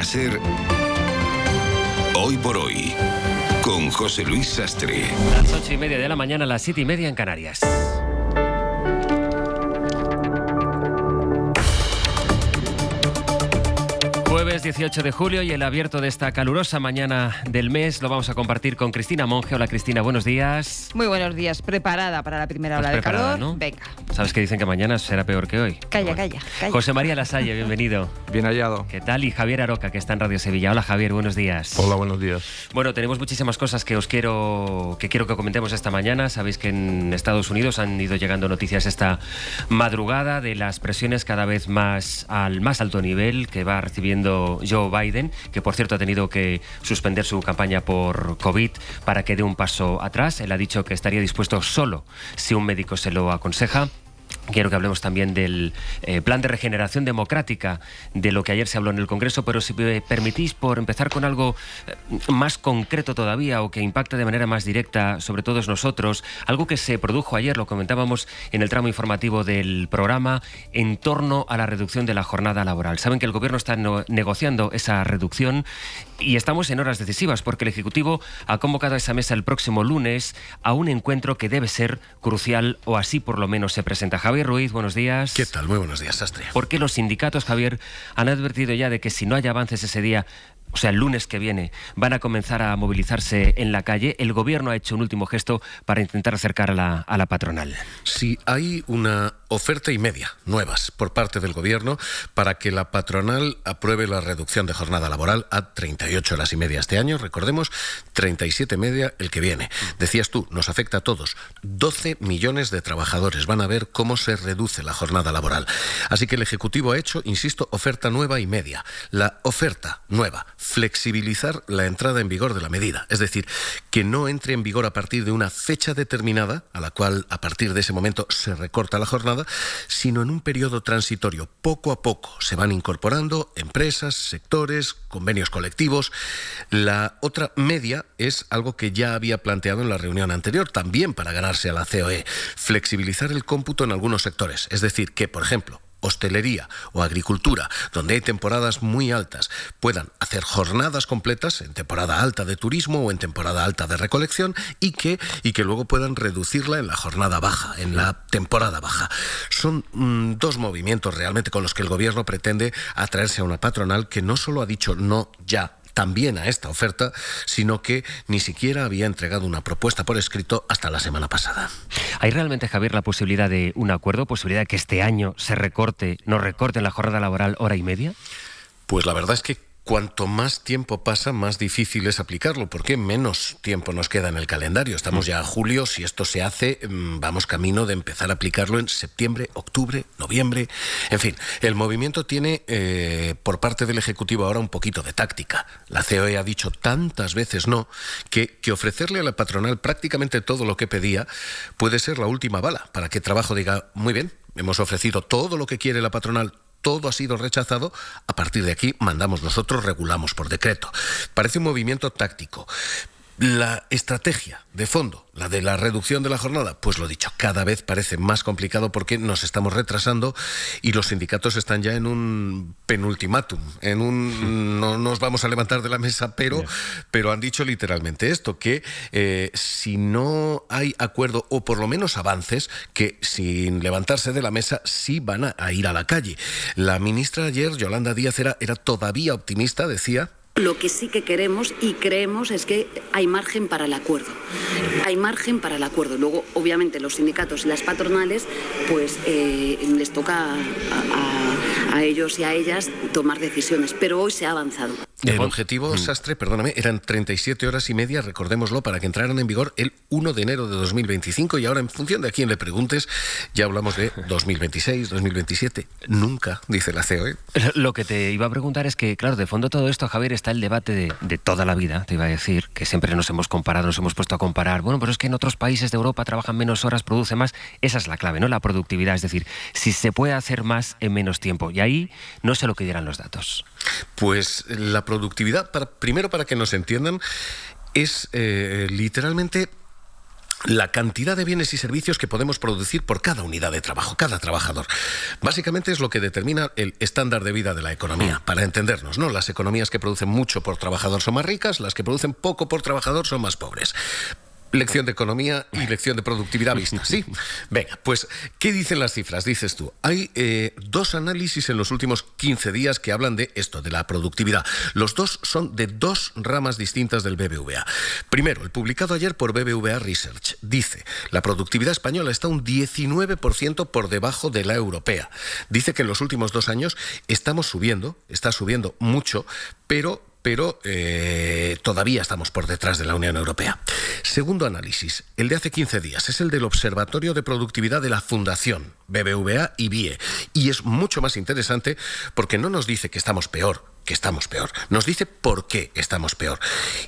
a ser Hoy por Hoy, con José Luis Sastre. Las 8:30 de la mañana, las 7:30 en Canarias. Jueves 18 de julio y el abierto de esta calurosa mañana del mes lo vamos a compartir con Cristina Monge. Hola Cristina, buenos días. Muy buenos días, preparada para la primera ola de calor, ¿no? Venga. ¿Sabes que dicen que mañana será peor que hoy? Calla. José María Lasalle, bienvenido. Bien hallado. ¿Qué tal? Y Javier Aroca, que está en Radio Sevilla. Hola Javier, buenos días. Hola, buenos días. Bueno, tenemos muchísimas cosas que quiero que comentemos esta mañana. Sabéis que en Estados Unidos han ido llegando noticias esta madrugada de las presiones cada vez más al más alto nivel que va recibiendo Joe Biden, que por cierto ha tenido que suspender su campaña por COVID para que dé un paso atrás. Él ha dicho que estaría dispuesto solo si un médico se lo aconseja. Quiero que hablemos también del plan de regeneración democrática, de lo que ayer se habló en el Congreso, pero si me permitís, por empezar con algo más concreto todavía o que impacta de manera más directa sobre todos nosotros, algo que se produjo ayer, lo comentábamos en el tramo informativo del programa, en torno a la reducción de la jornada laboral. Saben que el Gobierno está negociando esa reducción y estamos en horas decisivas porque el Ejecutivo ha convocado a esa mesa el próximo lunes a un encuentro que debe ser crucial, o así por lo menos se presenta. Javier Ruiz, buenos días. ¿Qué tal? Muy buenos días, Sastre. Porque los sindicatos, Javier, han advertido ya de que si no hay avances ese día, o sea, el lunes que viene, van a comenzar a movilizarse en la calle. El Gobierno ha hecho un último gesto para intentar acercar a la patronal. Sí, hay una oferta y media nuevas por parte del Gobierno para que la patronal apruebe la reducción de jornada laboral a 38 horas y media este año. Recordemos, 37 y media el que viene. Decías tú, nos afecta a todos. 12 millones de trabajadores van a ver cómo se reduce la jornada laboral. Así que el Ejecutivo ha hecho, insisto, oferta nueva y media. La oferta nueva: flexibilizar la entrada en vigor de la medida, es decir, que no entre en vigor a partir de una fecha determinada, a la cual a partir de ese momento se recorta la jornada, sino en un periodo transitorio. Poco a poco se van incorporando empresas, sectores, convenios colectivos. La otra media es algo que ya había planteado en la reunión anterior, también para ganarse a la COE: flexibilizar el cómputo en algunos sectores, es decir, que, por ejemplo, hostelería o agricultura, donde hay temporadas muy altas, puedan hacer jornadas completas en temporada alta de turismo o en temporada alta de recolección y que luego puedan reducirla en la jornada baja, en la temporada baja. Son dos movimientos realmente con los que el Gobierno pretende atraerse a una patronal que no solo ha dicho no ya también a esta oferta, sino que ni siquiera había entregado una propuesta por escrito hasta la semana pasada. ¿Hay realmente, Javier, la posibilidad de un acuerdo, posibilidad de que este año no recorten la jornada laboral hora y media? Pues la verdad es que cuanto más tiempo pasa, más difícil es aplicarlo, porque menos tiempo nos queda en el calendario. Estamos ya a julio. Si esto se hace, vamos camino de empezar a aplicarlo en septiembre, octubre, noviembre. En fin, el movimiento tiene por parte del Ejecutivo ahora un poquito de táctica. La COE ha dicho tantas veces no, que ofrecerle a la patronal prácticamente todo lo que pedía puede ser la última bala para que Trabajo diga: muy bien, hemos ofrecido todo lo que quiere la patronal, todo ha sido rechazado, a partir de aquí mandamos nosotros, regulamos por decreto. Parece un movimiento táctico. La estrategia de fondo, la de la reducción de la jornada, pues lo dicho, cada vez parece más complicado porque nos estamos retrasando y los sindicatos están ya en un penultimátum, no nos vamos a levantar de la mesa, pero han dicho literalmente esto, que si no hay acuerdo o por lo menos avances, que sin levantarse de la mesa sí van a ir a la calle. La ministra ayer, Yolanda Díaz, era todavía optimista, decía: lo que sí que queremos y creemos es que hay margen para el acuerdo. Hay margen para el acuerdo. Luego, obviamente, los sindicatos y las patronales, pues les toca a ellos y a ellas tomar decisiones. Pero hoy se ha avanzado. El objetivo, Sastre, perdóname, eran 37 horas y media, recordémoslo, para que entraran en vigor el 1 de enero de 2025. Y ahora, en función de a quién le preguntes, ya hablamos de 2026, 2027. Nunca, dice la COE. Lo que te iba a preguntar es que, claro, de fondo todo esto, Javier, está el debate de toda la vida, te iba a decir, que siempre nos hemos comparado, nos hemos puesto a comparar. Bueno, pero es que en otros países de Europa trabajan menos horas, producen más. Esa es la clave, ¿no? La productividad, es decir, si se puede hacer más en menos tiempo. Y ahí no sé lo que dirán los datos. Pues la productividad, primero para que nos entiendan, es literalmente la cantidad de bienes y servicios que podemos producir por cada unidad de trabajo, cada trabajador. Básicamente es lo que determina el estándar de vida de la economía, para entendernos, ¿no? Las economías que producen mucho por trabajador son más ricas, las que producen poco por trabajador son más pobres. Lección de economía y lección de productividad vista, ¿sí? Venga, pues, ¿qué dicen las cifras? Dices tú, hay 2 análisis en los últimos 15 días que hablan de esto, de la productividad. Los 2 son de 2 ramas distintas del BBVA. Primero, el publicado ayer por BBVA Research dice, la productividad española está un 19% por debajo de la europea. Dice que en los últimos 2 años está subiendo mucho, pero todavía estamos por detrás de la Unión Europea. Segundo análisis, el de hace 15 días, es el del Observatorio de Productividad de la Fundación BBVA y BIE, y es mucho más interesante porque no nos dice que estamos peor, nos dice por qué estamos peor.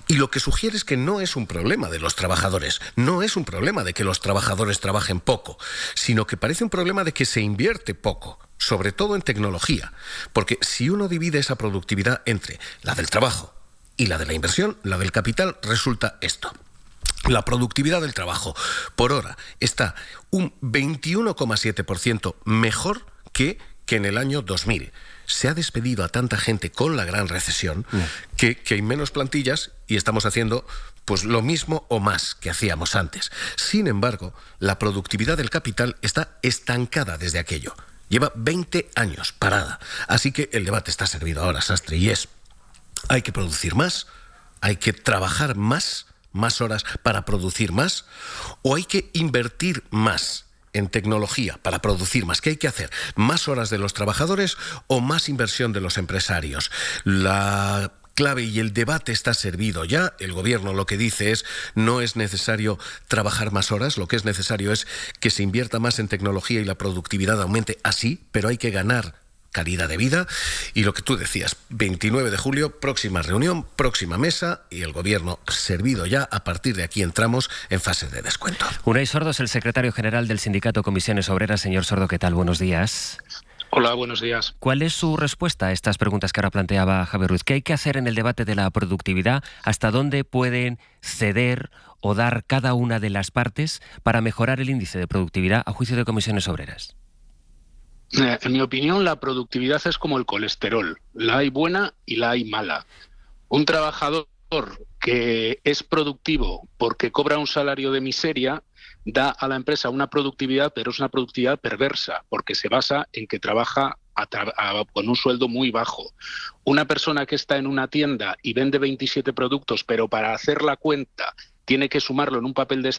Y lo que sugiere es que no es un problema de los trabajadores, no es un problema de que los trabajadores trabajen poco, sino que parece un problema de que se invierte poco, sobre todo en tecnología, porque si uno divide esa productividad entre la del trabajo y la de la inversión, la del capital, resulta esto. La productividad del trabajo por hora está un 21,7% mejor que en el año 2000. Se ha despedido a tanta gente con la gran recesión que hay menos plantillas y estamos haciendo pues lo mismo o más que hacíamos antes. Sin embargo, la productividad del capital está estancada desde aquello. Lleva 20 años parada. Así que el debate está servido ahora, Sastre, y es, ¿hay que producir más? ¿Hay que trabajar más horas para producir más? ¿O hay que invertir más en tecnología para producir más? ¿Qué hay que hacer? ¿Más horas de los trabajadores o más inversión de los empresarios? La clave y el debate está servido ya. El gobierno lo que dice es, no es necesario trabajar más horas, lo que es necesario es que se invierta más en tecnología y la productividad aumente así, pero hay que ganar calidad de vida. Y lo que tú decías, 29 de julio, próxima reunión, próxima mesa, y el gobierno servido ya. A partir de aquí entramos en fase de descuento. Unai Sordo es el secretario general del sindicato Comisiones Obreras. Señor Sordo, ¿qué tal? Buenos días. Hola, buenos días. ¿Cuál es su respuesta a estas preguntas que ahora planteaba Javier Ruiz? ¿Qué hay que hacer en el debate de la productividad? ¿Hasta dónde pueden ceder o dar cada una de las partes para mejorar el índice de productividad a juicio de Comisiones Obreras? En mi opinión, la productividad es como el colesterol. La hay buena y la hay mala. Un trabajador que es productivo porque cobra un salario de miseria da a la empresa una productividad, pero es una productividad perversa, porque se basa en que trabaja con un sueldo muy bajo. Una persona que está en una tienda y vende 27 productos, pero para hacer la cuenta tiene que sumarlo en un papel de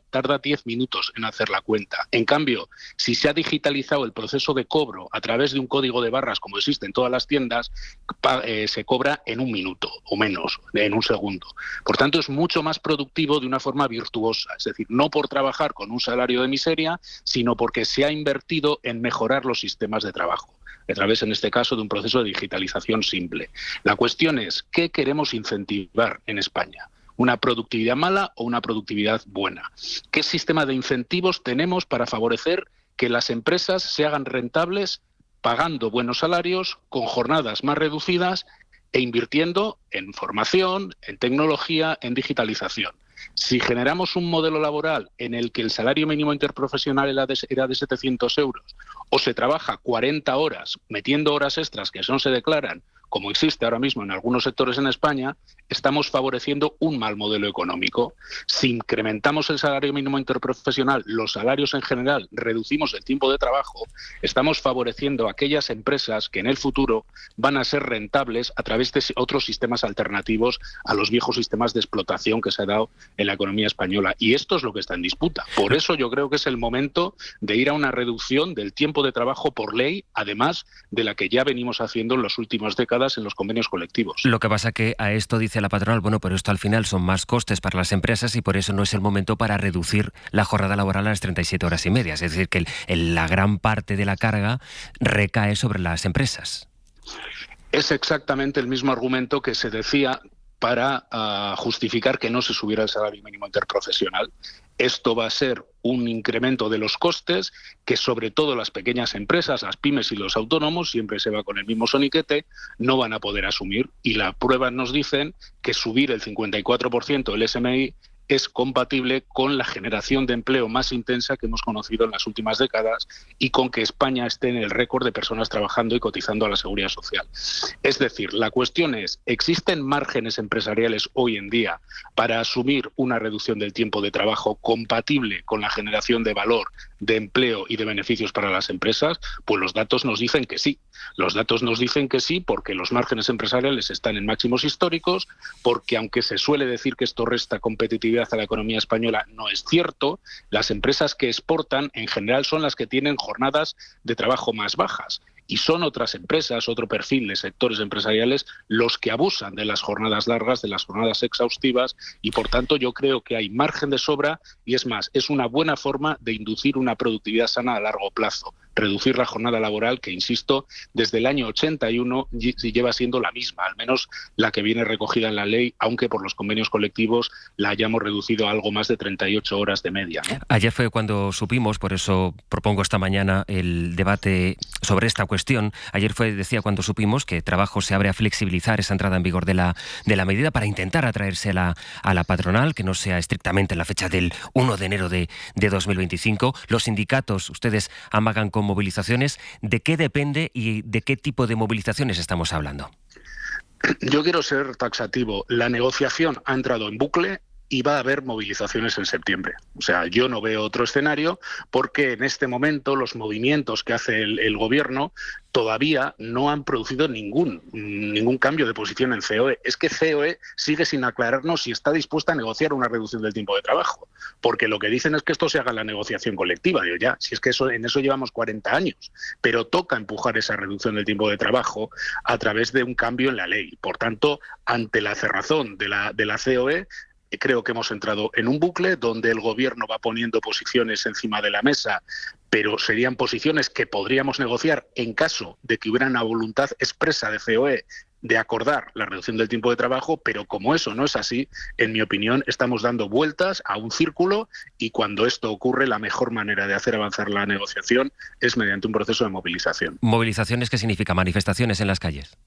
tarda 10 minutos en hacer la cuenta. En cambio, si se ha digitalizado el proceso de cobro a través de un código de barras, como existe en todas las tiendas, se cobra en 1 minuto o menos, en 1 segundo. Por tanto, es mucho más productivo de una forma virtuosa, es decir, no por trabajar con un salario de miseria, sino porque se ha invertido en mejorar los sistemas de trabajo, a través, en este caso, de un proceso de digitalización simple. La cuestión es, ¿qué queremos incentivar en España? ¿Una productividad mala o una productividad buena? ¿Qué sistema de incentivos tenemos para favorecer que las empresas se hagan rentables pagando buenos salarios, con jornadas más reducidas e invirtiendo en formación, en tecnología, en digitalización? Si generamos un modelo laboral en el que el salario mínimo interprofesional era de 700 euros o se trabaja 40 horas metiendo horas extras que no se declaran, como existe ahora mismo en algunos sectores en España, estamos favoreciendo un mal modelo económico. Si incrementamos el salario mínimo interprofesional, los salarios en general, reducimos el tiempo de trabajo, estamos favoreciendo a aquellas empresas que en el futuro van a ser rentables a través de otros sistemas alternativos a los viejos sistemas de explotación que se ha dado en la economía española. Y esto es lo que está en disputa. Por eso yo creo que es el momento de ir a una reducción del tiempo de trabajo por ley, además de la que ya venimos haciendo en las últimas décadas en los convenios colectivos. Lo que pasa que a esto dice la patronal, bueno, pero esto al final son más costes para las empresas y por eso no es el momento para reducir la jornada laboral a las 37 horas y media. Es decir, que la gran parte de la carga recae sobre las empresas. Es exactamente el mismo argumento que se decía para justificar que no se subiera el salario mínimo interprofesional. Esto va a ser un incremento de los costes que sobre todo las pequeñas empresas, las pymes y los autónomos, siempre se va con el mismo soniquete, no van a poder asumir. Y las pruebas nos dicen que subir el 54% del SMI es compatible con la generación de empleo más intensa que hemos conocido en las últimas décadas y con que España esté en el récord de personas trabajando y cotizando a la Seguridad Social. Es decir, la cuestión es, ¿existen márgenes empresariales hoy en día para asumir una reducción del tiempo de trabajo compatible con la generación de valor, de empleo y de beneficios para las empresas? Pues los datos nos dicen que sí. Los datos nos dicen que sí porque los márgenes empresariales están en máximos históricos, porque aunque se suele decir que esto resta competitividad a la economía española, no es cierto. Las empresas que exportan en general son las que tienen jornadas de trabajo más bajas. Y son otras empresas, otro perfil de sectores empresariales, los que abusan de las jornadas largas, de las jornadas exhaustivas, y por tanto yo creo que hay margen de sobra y es más, es una buena forma de inducir una productividad sana a largo plazo. Reducir la jornada laboral, que insisto, desde el año 81 lleva siendo la misma, al menos la que viene recogida en la ley, aunque por los convenios colectivos la hayamos reducido a algo más de 38 horas de media, ¿no? Ayer fue cuando supimos, por eso propongo esta mañana el debate sobre esta cuestión. Ayer decía, cuando supimos que Trabajo se abre a flexibilizar esa entrada en vigor de la medida para intentar atraerse a la patronal, que no sea estrictamente la fecha del 1 de enero de 2025. Los sindicatos, ustedes amagan con movilizaciones. ¿De qué depende y de qué tipo de movilizaciones estamos hablando? Yo quiero ser taxativo. La negociación ha entrado en bucle y va a haber movilizaciones en septiembre. O sea, yo no veo otro escenario porque en este momento los movimientos que hace el gobierno todavía no han producido ningún cambio de posición en COE. Es que COE sigue sin aclararnos si está dispuesta a negociar una reducción del tiempo de trabajo, porque lo que dicen es que esto se haga en la negociación colectiva. Digo, ya, si es que en eso llevamos 40 años, pero toca empujar esa reducción del tiempo de trabajo a través de un cambio en la ley. Por tanto, ante la cerrazón de la COE, creo que hemos entrado en un bucle donde el gobierno va poniendo posiciones encima de la mesa, pero serían posiciones que podríamos negociar en caso de que hubiera una voluntad expresa de COE de acordar la reducción del tiempo de trabajo, pero como eso no es así, en mi opinión, estamos dando vueltas a un círculo y cuando esto ocurre, la mejor manera de hacer avanzar la negociación es mediante un proceso de movilización. ¿Movilizaciones qué significa? ¿Manifestaciones en las calles?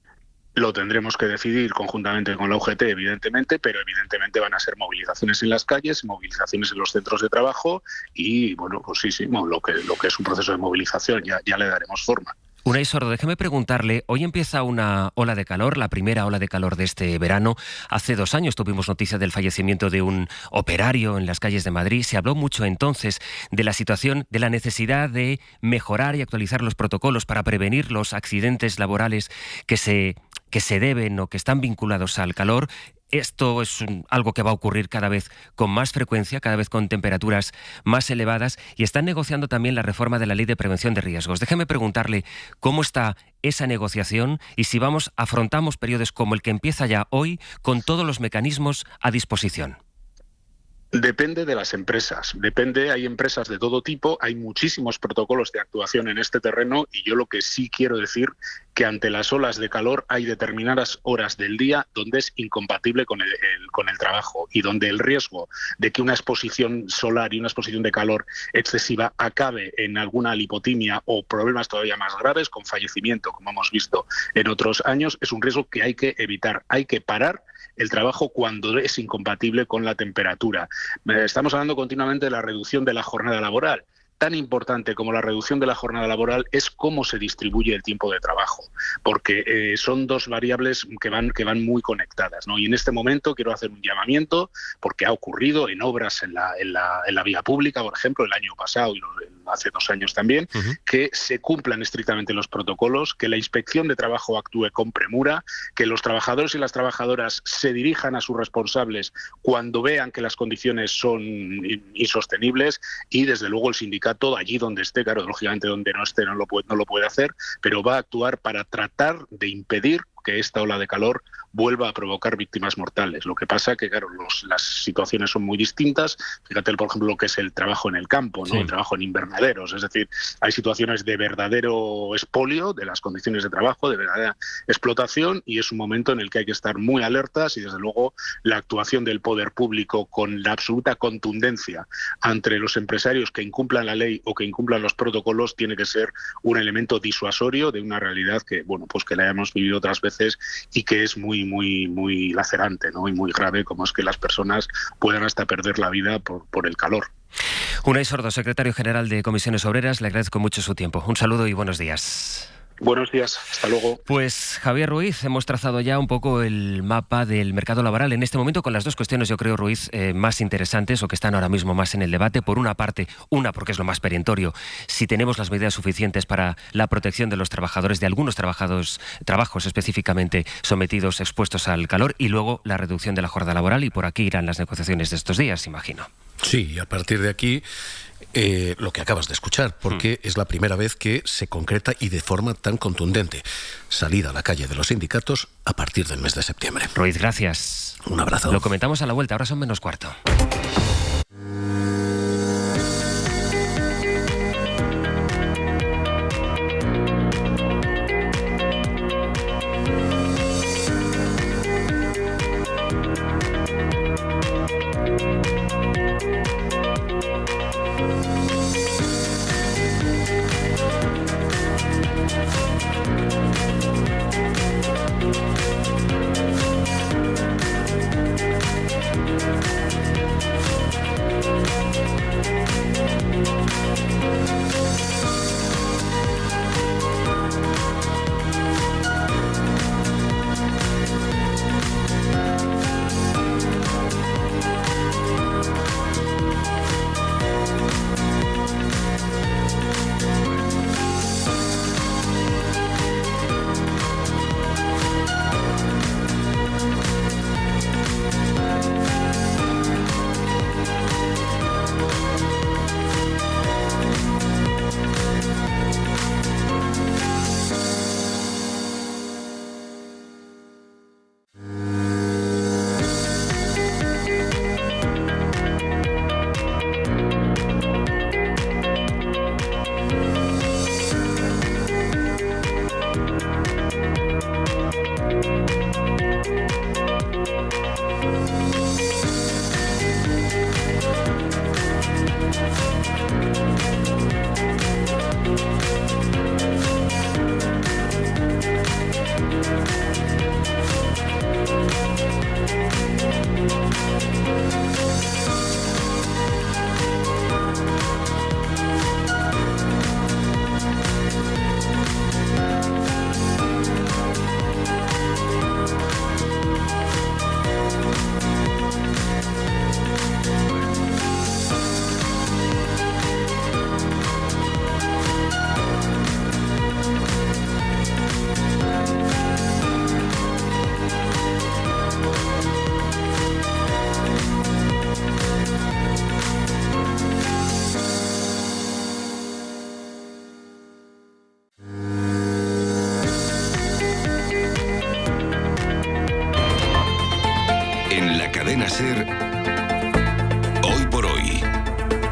Lo tendremos que decidir conjuntamente con la UGT, evidentemente, pero evidentemente van a ser movilizaciones en las calles, movilizaciones en los centros de trabajo y, bueno, pues sí, lo que es un proceso de movilización, ya le daremos forma. Unai Sordo, déjeme preguntarle, hoy empieza una ola de calor, la primera ola de calor de este verano. Hace 2 años tuvimos noticia del fallecimiento de un operario en las calles de Madrid. Se habló mucho entonces de la situación, de la necesidad de mejorar y actualizar los protocolos para prevenir los accidentes laborales que se deben o que están vinculados al calor. Esto es algo que va a ocurrir cada vez con más frecuencia, cada vez con temperaturas más elevadas, y están negociando también la reforma de la Ley de Prevención de Riesgos. Déjeme preguntarle cómo está esa negociación y si afrontamos periodos como el que empieza ya hoy con todos los mecanismos a disposición. Depende de las empresas, hay empresas de todo tipo, hay muchísimos protocolos de actuación en este terreno y yo lo que sí quiero decir que ante las olas de calor hay determinadas horas del día donde es incompatible con el trabajo y donde el riesgo de que una exposición solar y una exposición de calor excesiva acabe en alguna lipotimia o problemas todavía más graves con fallecimiento, como hemos visto en otros años, es un riesgo que hay que evitar, hay que parar el trabajo cuando es incompatible con la temperatura. Estamos hablando continuamente de la reducción de la jornada laboral. Tan importante como la reducción de la jornada laboral es cómo se distribuye el tiempo de trabajo, porque son dos variables que van muy conectadas, ¿no? Y en este momento quiero hacer un llamamiento, porque ha ocurrido en obras en la vía pública, por ejemplo, el año pasado y hace 2 años también, que se cumplan estrictamente los protocolos, que la Inspección de Trabajo actúe con premura, que los trabajadores y las trabajadoras se dirijan a sus responsables cuando vean que las condiciones son insostenibles y, desde luego, el sindicato allí donde esté, claro, lógicamente donde no esté no lo puede hacer, pero va a actuar para tratar de impedir que esta ola de calor vuelva a provocar víctimas mortales. Lo que pasa que, claro, las situaciones son muy distintas. Fíjate, por ejemplo, lo que es el trabajo en el campo, ¿no? Sí. El trabajo en invernaderos. Es decir, hay situaciones de verdadero expolio de las condiciones de trabajo, de verdadera explotación, y es un momento en el que hay que estar muy alertas y, desde luego, la actuación del poder público con la absoluta contundencia ante los empresarios que incumplan la ley o que incumplan los protocolos tiene que ser un elemento disuasorio de una realidad que, bueno, pues que la hemos vivido otras veces y que es muy muy lacerante, ¿no? Y muy grave, como es que las personas puedan hasta perder la vida por el calor. Unai Sordo, secretario general de Comisiones Obreras, le agradezco mucho su tiempo. Un saludo y buenos días. Buenos días, hasta luego. Pues Javier Ruiz, hemos trazado ya un poco el mapa del mercado laboral en este momento con las dos cuestiones, yo creo, Ruiz, más interesantes o que están ahora mismo más en el debate. Por una parte, porque es lo más perentorio, si tenemos las medidas suficientes para la protección de los trabajadores, de algunos trabajos específicamente sometidos, expuestos al calor, y luego la reducción de la jornada laboral, y por aquí irán las negociaciones de estos días, imagino. Sí, y a partir de aquí lo que acabas de escuchar, porque es la primera vez que se concreta y de forma tan contundente salida a la calle de los sindicatos a partir del mes de septiembre. Ruiz, gracias. Un abrazo. Lo comentamos a la vuelta, ahora son menos cuarto. En la cadena SER, Hoy por Hoy,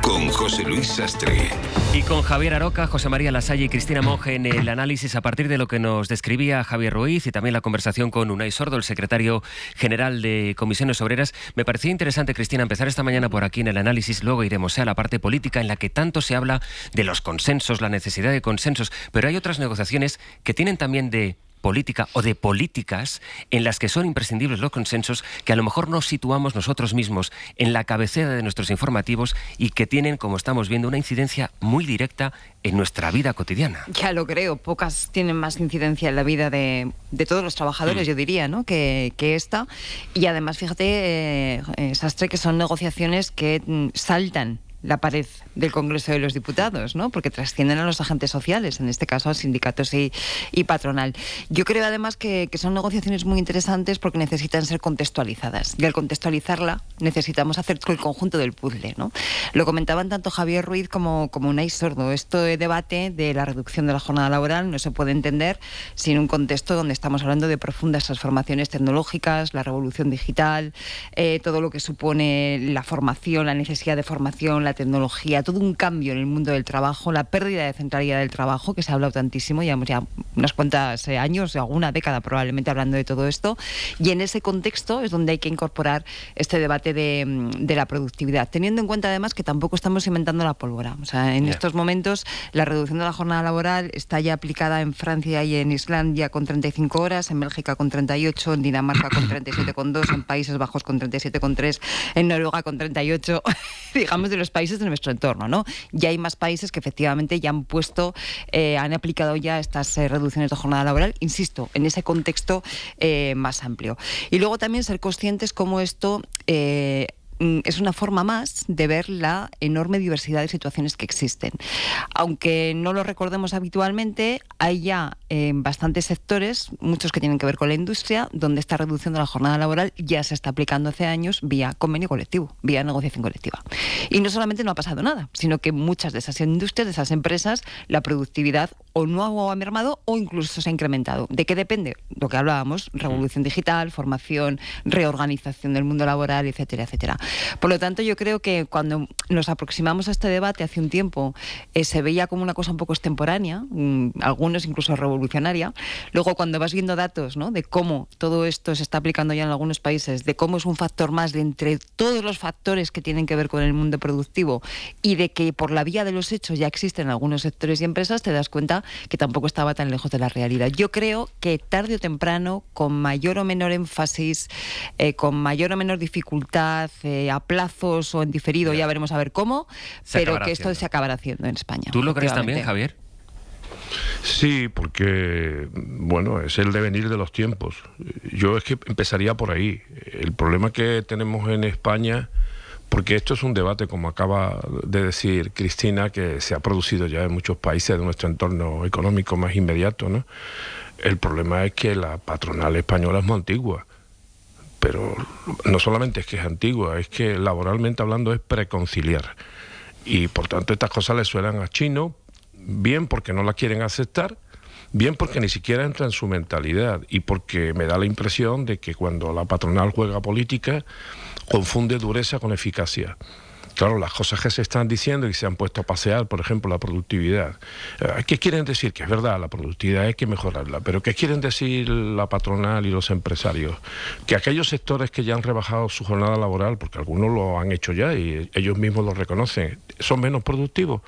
con José Luis Sastre. Y con Javier Aroca, José María Lasalle y Cristina Monge en el análisis a partir de lo que nos describía Javier Ruiz y también la conversación con Unai Sordo, el secretario general de Comisiones Obreras. Me parecía interesante, Cristina, empezar esta mañana por aquí en el análisis, luego iremos a la parte política en la que tanto se habla de los consensos, la necesidad de consensos, pero hay otras negociaciones que tienen también de política o de políticas en las que son imprescindibles los consensos, que a lo mejor nos situamos nosotros mismos en la cabecera de nuestros informativos y que tienen, como estamos viendo, una incidencia muy directa en nuestra vida cotidiana. Ya lo creo, pocas tienen más incidencia en la vida de todos los trabajadores, yo diría, ¿no? que esta. Y además, fíjate, Sastre, que son negociaciones que saltan la pared del Congreso de los Diputados, ¿no? Porque trascienden a los agentes sociales, en este caso a sindicatos y patronal. Yo creo además que son negociaciones muy interesantes porque necesitan ser contextualizadas. Y al contextualizarla necesitamos hacer el conjunto del puzzle, ¿no? Lo comentaban tanto Javier Ruiz como Unai Sordo. Este debate de la reducción de la jornada laboral no se puede entender sin un contexto donde estamos hablando de profundas transformaciones tecnológicas, la revolución digital, todo lo que supone la formación, la necesidad de formación, la tecnología, todo un cambio en el mundo del trabajo, la pérdida de centralidad del trabajo, que se ha hablado tantísimo, llevamos ya unas cuantas años, alguna década probablemente hablando de todo esto, y en ese contexto es donde hay que incorporar este debate debate de la productividad, teniendo en cuenta además que tampoco estamos inventando la pólvora. O sea, en estos momentos la reducción de la jornada laboral está ya aplicada en Francia y en Islandia con 35 horas, en Bélgica con 38, en Dinamarca con 37,2, en Países Bajos con 37,3, en Noruega con 38, digamos, de los países de nuestro entorno, ¿no? Ya hay más países que efectivamente ya han puesto, han aplicado ya estas reducciones de jornada laboral, insisto, en ese contexto más amplio. Y luego también ser conscientes cómo esto es una forma más de ver la enorme diversidad de situaciones que existen. Aunque no lo recordemos habitualmente, hay ya bastantes sectores, muchos que tienen que ver con la industria, donde esta reducción de la jornada laboral ya se está aplicando hace años vía convenio colectivo, vía negociación colectiva. Y no solamente no ha pasado nada, sino que muchas de esas industrias, de esas empresas, la productividad o no ha mermado o incluso se ha incrementado. ¿De qué depende? Lo que hablábamos, revolución digital, formación, reorganización del mundo laboral, etcétera, etcétera. Por lo tanto, yo creo que cuando nos aproximamos a este debate hace un tiempo, se veía como una cosa un poco extemporánea, algunos incluso revolucionaria. Luego, cuando vas viendo datos, ¿no?, de cómo todo esto se está aplicando ya en algunos países, de cómo es un factor más de entre todos los factores que tienen que ver con el mundo productivo y de que por la vía de los hechos ya existen algunos sectores y empresas, te das cuenta que tampoco estaba tan lejos de la realidad. Yo creo que tarde o temprano, con mayor o menor énfasis, con mayor o menor dificultad, a plazos o en diferido, ya veremos a ver cómo, pero que esto se acabará haciendo en España. ¿Tú lo crees también, Javier? Sí, porque, bueno, es el devenir de los tiempos. Yo es que empezaría por ahí. El problema que tenemos en España, porque esto es un debate, como acaba de decir Cristina, que se ha producido ya en muchos países de nuestro entorno económico más inmediato, ¿no? El problema es que la patronal española es muy antigua. Pero no solamente es que es antigua, es que laboralmente hablando es preconciliar. Y por tanto estas cosas le suenan a chino, bien porque no la quieren aceptar, bien porque ni siquiera entra en su mentalidad y porque me da la impresión de que cuando la patronal juega política confunde dureza con eficacia. Claro, las cosas que se están diciendo y se han puesto a pasear, por ejemplo, la productividad. ¿Qué quieren decir? Que es verdad, la productividad hay que mejorarla, pero ¿qué quieren decir la patronal y los empresarios? Que aquellos sectores que ya han rebajado su jornada laboral, porque algunos lo han hecho ya y ellos mismos lo reconocen, son menos productivos.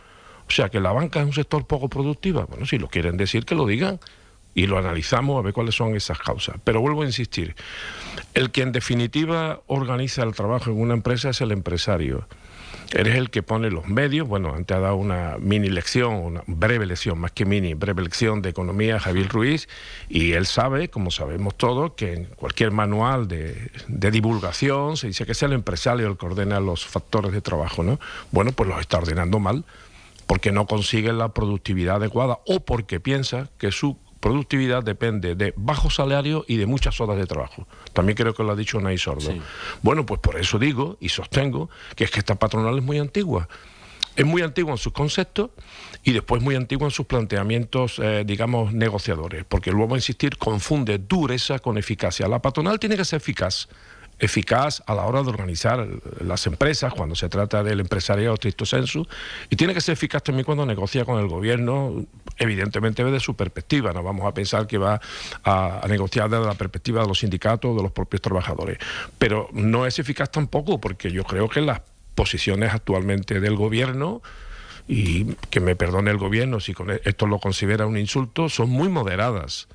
O sea, que la banca es un sector poco productiva. Bueno, si lo quieren decir, que lo digan y lo analizamos a ver cuáles son esas causas. Pero vuelvo a insistir, el que en definitiva organiza el trabajo en una empresa es el empresario. Eres el que pone los medios. Bueno, antes ha dado una mini lección, una breve lección, más que mini, breve lección de economía Javier Ruiz, y él sabe, como sabemos todos, que en cualquier manual de divulgación se dice que es el empresario el que ordena los factores de trabajo, ¿no? Bueno, pues los está ordenando mal, porque no consigue la productividad adecuada o porque piensa que su productividad depende de bajo salario y de muchas horas de trabajo. También creo que lo ha dicho Nay Sordo. Sí. Bueno, pues por eso digo y sostengo que es que esta patronal es muy antigua. Es muy antigua en sus conceptos y después muy antigua en sus planteamientos, digamos, negociadores. Porque luego, a insistir, confunde dureza con eficacia. La patronal tiene que ser eficaz a la hora de organizar las empresas, cuando se trata del empresariado stricto sensu, y tiene que ser eficaz también cuando negocia con el gobierno, evidentemente desde su perspectiva. No vamos a pensar que va a negociar desde la perspectiva de los sindicatos o de los propios trabajadores. Pero no es eficaz tampoco, porque yo creo que las posiciones actualmente del gobierno, y que me perdone el gobierno si con esto lo considera un insulto, son muy moderadas,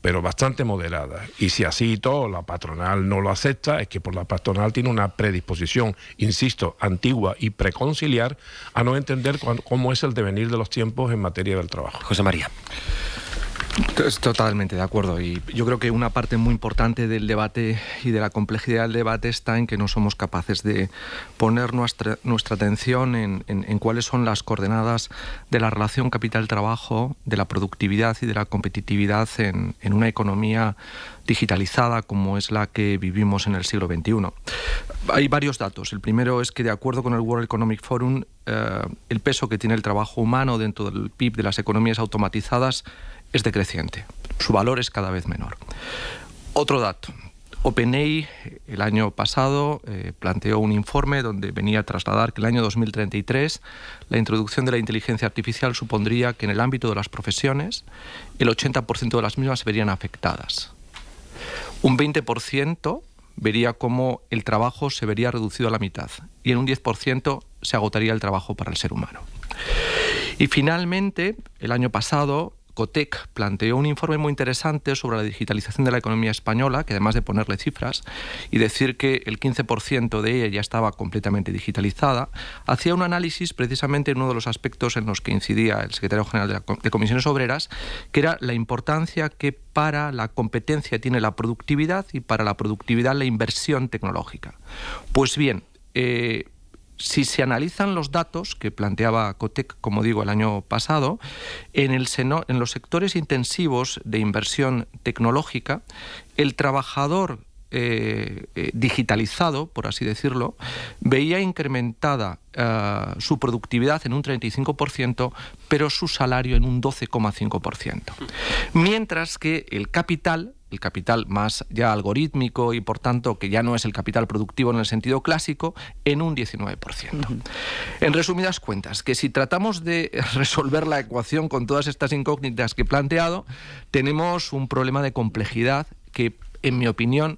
pero bastante moderada. Y si así y todo la patronal no lo acepta, es que por la patronal tiene una predisposición, insisto, antigua y preconciliar, a no entender cómo es el devenir de los tiempos en materia del trabajo. José María. Totalmente de acuerdo, y yo creo que una parte muy importante del debate y de la complejidad del debate está en que no somos capaces de poner nuestra atención en cuáles son las coordenadas de la relación capital-trabajo, de la productividad y de la competitividad en una economía digitalizada como es la que vivimos en el siglo XXI. Hay varios datos. El primero es que, de acuerdo con el World Economic Forum, el peso que tiene el trabajo humano dentro del PIB de las economías automatizadas es decreciente. Su valor es cada vez menor. Otro dato. OpenAI el año pasado planteó un informe donde venía a trasladar que el año 2033 la introducción de la inteligencia artificial supondría que en el ámbito de las profesiones el 80% de las mismas se verían afectadas. Un 20% vería cómo el trabajo se vería reducido a la mitad y en un 10% se agotaría el trabajo para el ser humano. Y finalmente, el año pasado, Cotec planteó un informe muy interesante sobre la digitalización de la economía española, que además de ponerle cifras y decir que el 15% de ella ya estaba completamente digitalizada, hacía un análisis precisamente en uno de los aspectos en los que incidía el secretario general de Comisiones Obreras, que era la importancia que para la competencia tiene la productividad y para la productividad la inversión tecnológica. Pues bien, si se analizan los datos que planteaba Cotec, como digo, el año pasado, en los sectores intensivos de inversión tecnológica, el trabajador digitalizado, por así decirlo, veía incrementada su productividad en un 35%, pero su salario en un 12,5%. Mientras que el capital más ya algorítmico y por tanto que ya no es el capital productivo en el sentido clásico, en un 19%. En resumidas cuentas, que si tratamos de resolver la ecuación con todas estas incógnitas que he planteado, tenemos un problema de complejidad que, en mi opinión,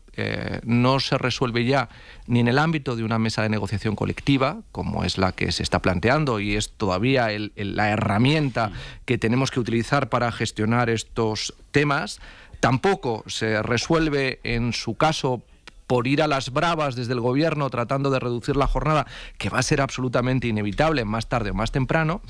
no se resuelve ya ni en el ámbito de una mesa de negociación colectiva, como es la que se está planteando y es todavía la herramienta que tenemos que utilizar para gestionar estos temas. Tampoco se resuelve, en su caso, por ir a las bravas desde el gobierno tratando de reducir la jornada, que va a ser absolutamente inevitable más tarde o más temprano,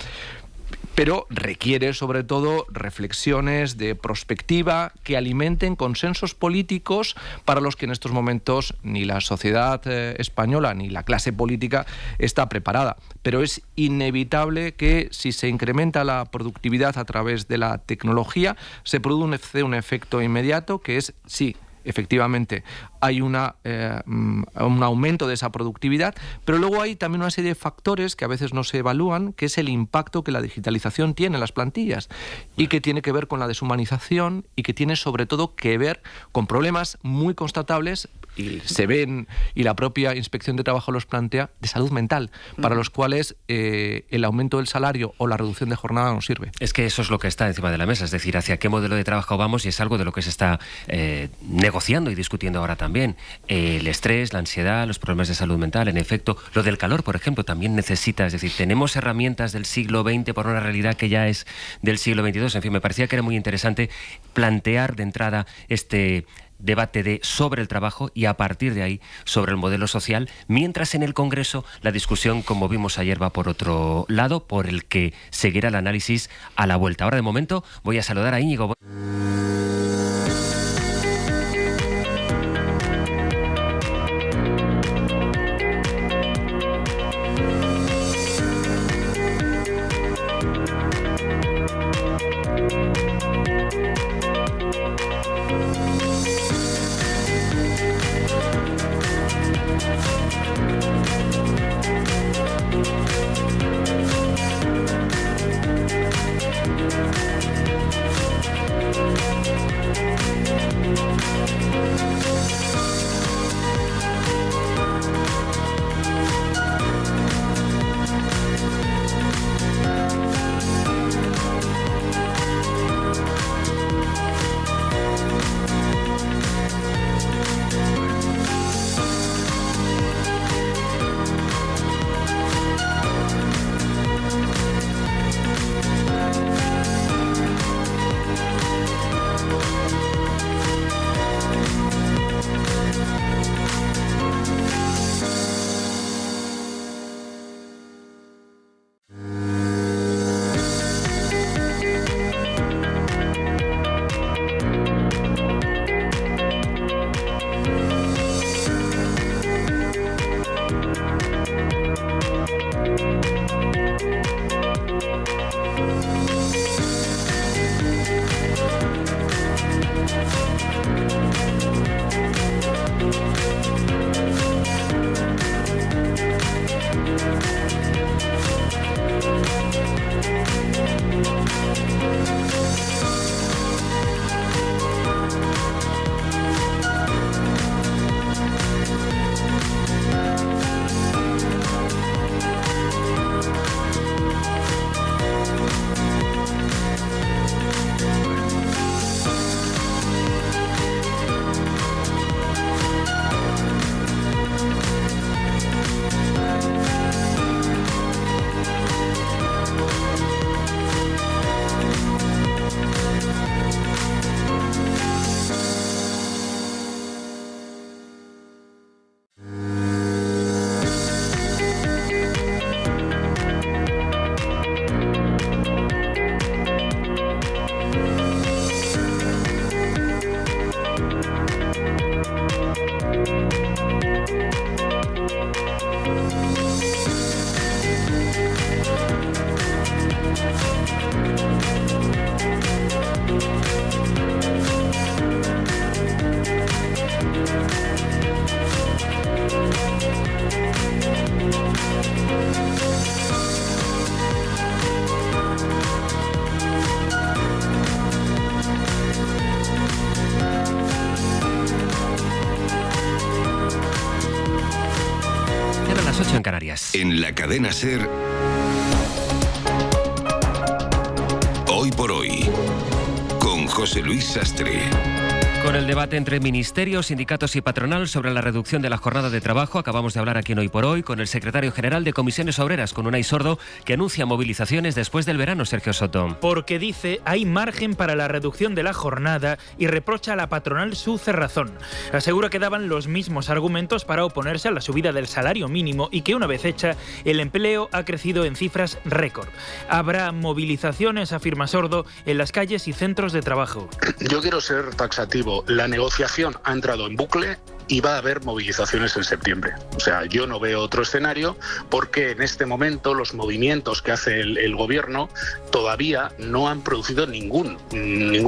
pero requiere sobre todo reflexiones de prospectiva que alimenten consensos políticos para los que en estos momentos ni la sociedad española ni la clase política está preparada. Pero es inevitable que si se incrementa la productividad a través de la tecnología, se produce un efecto inmediato que es, sí, efectivamente, hay un aumento de esa productividad, pero luego hay también una serie de factores que a veces no se evalúan, que es el impacto que la digitalización tiene en las plantillas y que tiene que ver con la deshumanización y que tiene sobre todo que ver con problemas muy constatables y se ven, y la propia Inspección de Trabajo los plantea, de salud mental, para los cuales el aumento del salario o la reducción de jornada no sirve. Es que eso es lo que está encima de la mesa, es decir, hacia qué modelo de trabajo vamos, y es algo de lo que se está negociando y discutiendo ahora también. El estrés, la ansiedad, los problemas de salud mental, en efecto, lo del calor, por ejemplo, también necesita, es decir, tenemos herramientas del siglo XX por una realidad que ya es del siglo XXII. En fin, me parecía que era muy interesante plantear de entrada este debate sobre el trabajo y a partir de ahí sobre el modelo social, mientras en el Congreso la discusión, como vimos ayer, va por otro lado, por el que seguirá el análisis a la vuelta. Ahora, de momento, voy a saludar a Íñigo. Las 8 en Canarias. En la cadena SER, Hoy por Hoy, con José Luis Sastre. Con el debate entre ministerios, sindicatos y patronal sobre la reducción de la jornada de trabajo, acabamos de hablar aquí en Hoy por Hoy con el secretario general de Comisiones Obreras, con Unai Sordo, que anuncia movilizaciones después del verano, Sergio Soto. Porque dice hay margen para la reducción de la jornada y reprocha a la patronal su cerrazón. Asegura que daban los mismos argumentos para oponerse a la subida del salario mínimo y que una vez hecha, el empleo ha crecido en cifras récord. Habrá movilizaciones, afirma Sordo, en las calles y centros de trabajo. Yo quiero ser taxativo. La negociación ha entrado en bucle y va a haber movilizaciones en septiembre. O sea, yo no veo otro escenario porque en este momento los movimientos que hace el gobierno todavía no han producido ningún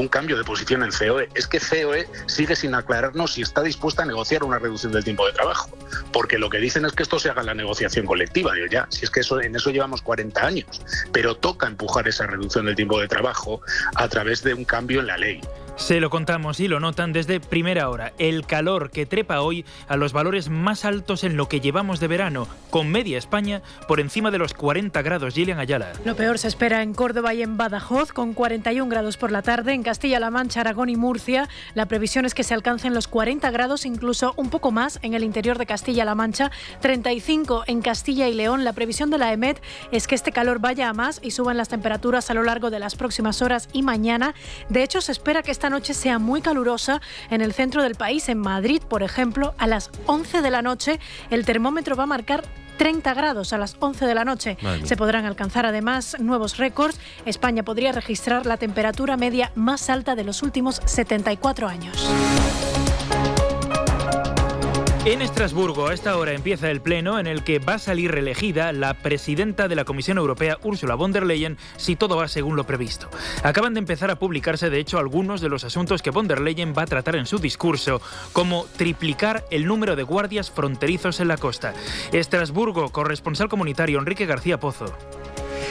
cambio de posición en COE. Es que COE sigue sin aclararnos si está dispuesta a negociar una reducción del tiempo de trabajo. Porque lo que dicen es que esto se haga en la negociación colectiva. Digo, ya, si es que en eso llevamos 40 años. Pero toca empujar esa reducción del tiempo de trabajo a través de un cambio en la ley. Se lo contamos y lo notan desde primera hora. El calor que trepa hoy a los valores más altos en lo que llevamos de verano, con media España por encima de los 40 grados. Gillian Ayala. Lo peor se espera en Córdoba y en Badajoz, con 41 grados por la tarde. En Castilla-La Mancha, Aragón y Murcia, la previsión es que se alcancen los 40 grados, incluso un poco más en el interior de Castilla-La Mancha. 35 en Castilla y León. La previsión de la EMET es que este calor vaya a más y suban las temperaturas a lo largo de las próximas horas y mañana. De hecho, se espera que esta noche sea muy calurosa en el centro del país. En Madrid, por ejemplo, a las 11 de la noche el termómetro va a marcar 30 grados a las 11 de la noche. Se podrán alcanzar además nuevos récords. España podría registrar la temperatura media más alta de los últimos 74 años. En Estrasburgo, a esta hora empieza el pleno en el que va a salir reelegida la presidenta de la Comisión Europea, Ursula von der Leyen, si todo va según lo previsto. Acaban de empezar a publicarse, de hecho, algunos de los asuntos que von der Leyen va a tratar en su discurso, como triplicar el número de guardias fronterizos en la costa. Estrasburgo, corresponsal comunitario Enrique García Pozo.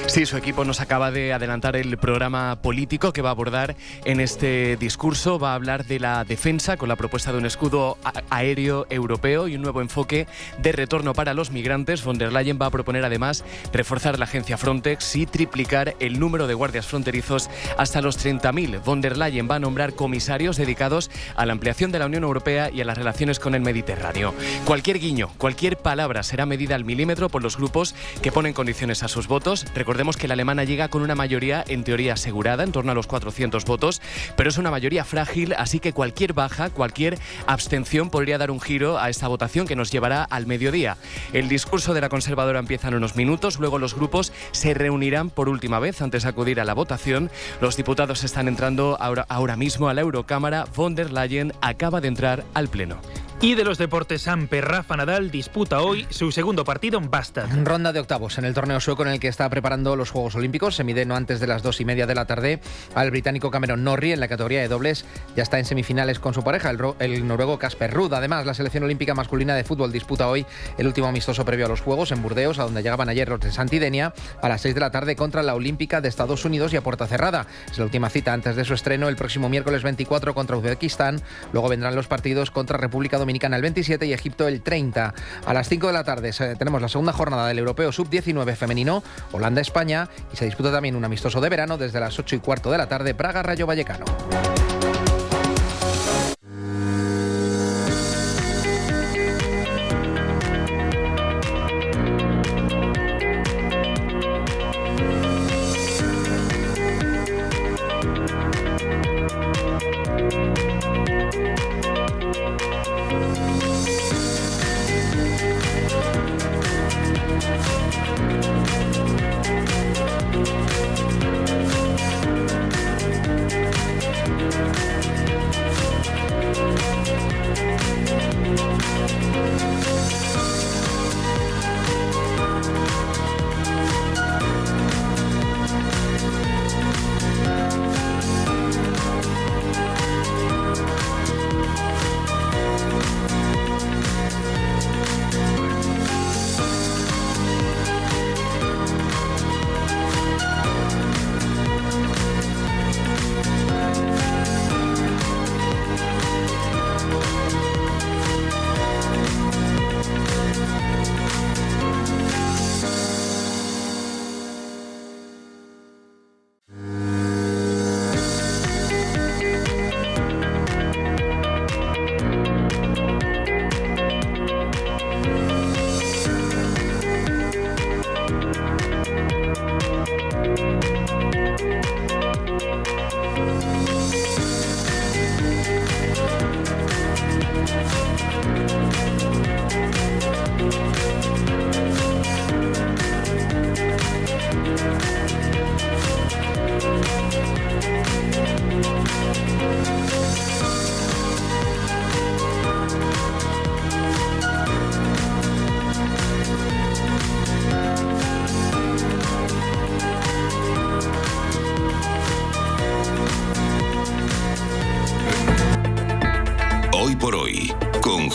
Sí, su equipo nos acaba de adelantar el programa político que va a abordar en este discurso. Va a hablar de la defensa con la propuesta de un escudo aéreo europeo y un nuevo enfoque de retorno para los migrantes. Von der Leyen va a proponer además reforzar la agencia Frontex y triplicar el número de guardias fronterizos hasta los 30.000. Von der Leyen va a nombrar comisarios dedicados a la ampliación de la Unión Europea y a las relaciones con el Mediterráneo. Cualquier guiño, cualquier palabra será medida al milímetro por los grupos que ponen condiciones a sus votos. Recordemos que la alemana llega con una mayoría en teoría asegurada, en torno a los 400 votos, pero es una mayoría frágil, así que cualquier baja, cualquier abstención podría dar un giro a esta votación que nos llevará al mediodía. El discurso de la conservadora empieza en unos minutos, luego los grupos se reunirán por última vez antes de acudir a la votación. Los diputados están entrando ahora mismo a la Eurocámara. Von der Leyen acaba de entrar al Pleno. Y de los deportes, Amper, Rafa Nadal disputa hoy su segundo partido en Bastad. Ronda de octavos en el torneo sueco en el que está preparando los Juegos Olímpicos. Se mide no antes de las 2:30 de la tarde al británico Cameron Norrie en la categoría de dobles. Ya está en semifinales con su pareja, el noruego Casper Ruud. Además, la selección olímpica masculina de fútbol disputa hoy el último amistoso previo a los Juegos en Burdeos, a donde llegaban ayer los de Santidenia, a las 6 de la tarde contra la Olímpica de Estados Unidos y a puerta cerrada. Es la última cita antes de su estreno el próximo miércoles 24 contra Uzbekistán. Luego vendrán los partidos contra República Dominicana el 27 y Egipto el 30. A las 5 de la tarde tenemos la segunda jornada del Europeo Sub-19 femenino, Holanda-España, y se disputa también un amistoso de verano desde las 8:15 de la tarde, Praga-Rayo Vallecano.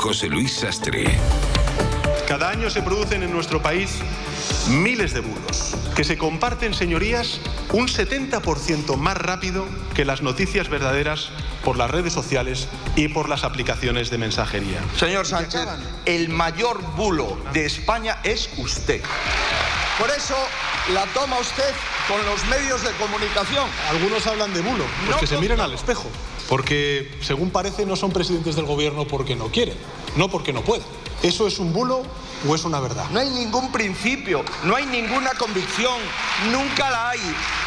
José Luis Sastre. Cada año se producen en nuestro país miles de bulos que se comparten, señorías, un 70% más rápido que las noticias verdaderas por las redes sociales y por las aplicaciones de mensajería. Señor Sánchez, el mayor bulo de España es usted. Por eso la toma usted con los medios de comunicación. Algunos hablan de bulo, pues que se miren al espejo, porque según parece no son presidentes del gobierno porque no quieren, no porque no pueden. ¿Eso es un bulo o es una verdad? No hay ningún principio, no hay ninguna convicción, nunca la hay.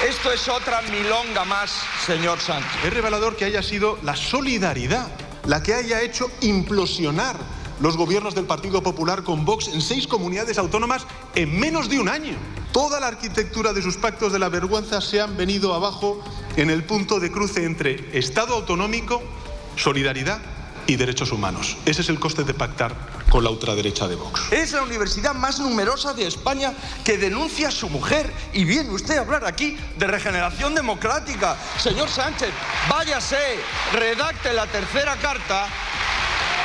Esto es otra milonga más, señor Sánchez. Es revelador que haya sido la solidaridad la que haya hecho implosionar los gobiernos del Partido Popular con Vox en 6 comunidades autónomas en menos de un año. Toda la arquitectura de sus pactos de la vergüenza se han venido abajo en el punto de cruce entre Estado autonómico, solidaridad y derechos humanos. Ese es el coste de pactar con la ultraderecha de Vox. Es la universidad más numerosa de España que denuncia a su mujer. Y viene usted a hablar aquí de regeneración democrática. Señor Sánchez, váyase, redacte la tercera carta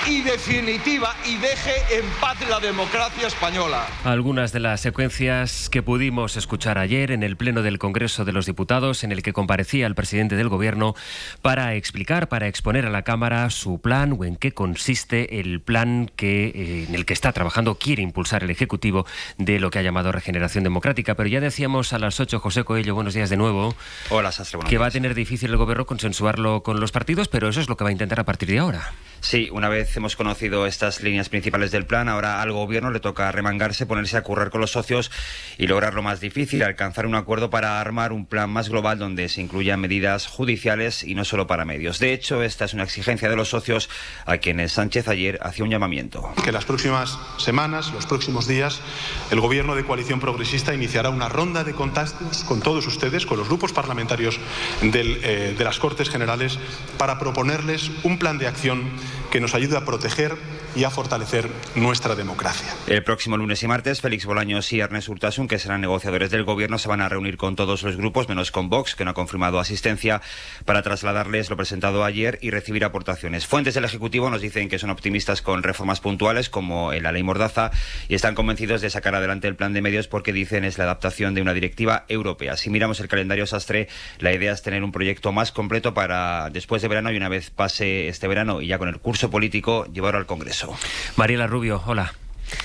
y definitiva y deje en paz la democracia española. Algunas de las secuencias que pudimos escuchar ayer en el Pleno del Congreso de los Diputados, en el que comparecía el presidente del Gobierno para explicar, para exponer a la Cámara su plan o en qué consiste el plan en el que está trabajando, quiere impulsar el Ejecutivo de lo que ha llamado regeneración democrática. Pero ya decíamos a las 8, José Coello, buenos días de nuevo. Hola, Sastre, buenos que días. va a tener difícil el Gobierno consensuarlo con los partidos, pero eso es lo que va a intentar a partir de ahora. Sí, una vez hemos conocido estas líneas principales del plan, ahora al Gobierno le toca remangarse, ponerse a currar con los socios y lograr lo más difícil, alcanzar un acuerdo para armar un plan más global donde se incluyan medidas judiciales y no solo para medios. De hecho, esta es una exigencia de los socios a quienes Sánchez ayer hacía un llamamiento. Que las próximas semanas, los próximos días, el Gobierno de Coalición Progresista iniciará una ronda de contactos con todos ustedes, con los grupos parlamentarios de las Cortes Generales, para proponerles un plan de acción que nos ayude a proteger y a fortalecer nuestra democracia. El próximo lunes y martes, Félix Bolaños y Ernest Urtasun, que serán negociadores del Gobierno, se van a reunir con todos los grupos, menos con Vox, que no ha confirmado asistencia, para trasladarles lo presentado ayer y recibir aportaciones. Fuentes del Ejecutivo nos dicen que son optimistas con reformas puntuales, como en la ley Mordaza, y están convencidos de sacar adelante el plan de medios porque dicen es la adaptación de una directiva europea. Si miramos el calendario, Sastre, la idea es tener un proyecto más completo para después de verano y una vez pase este verano y ya con el curso político, llevarlo al Congreso. Mariela Rubio, hola.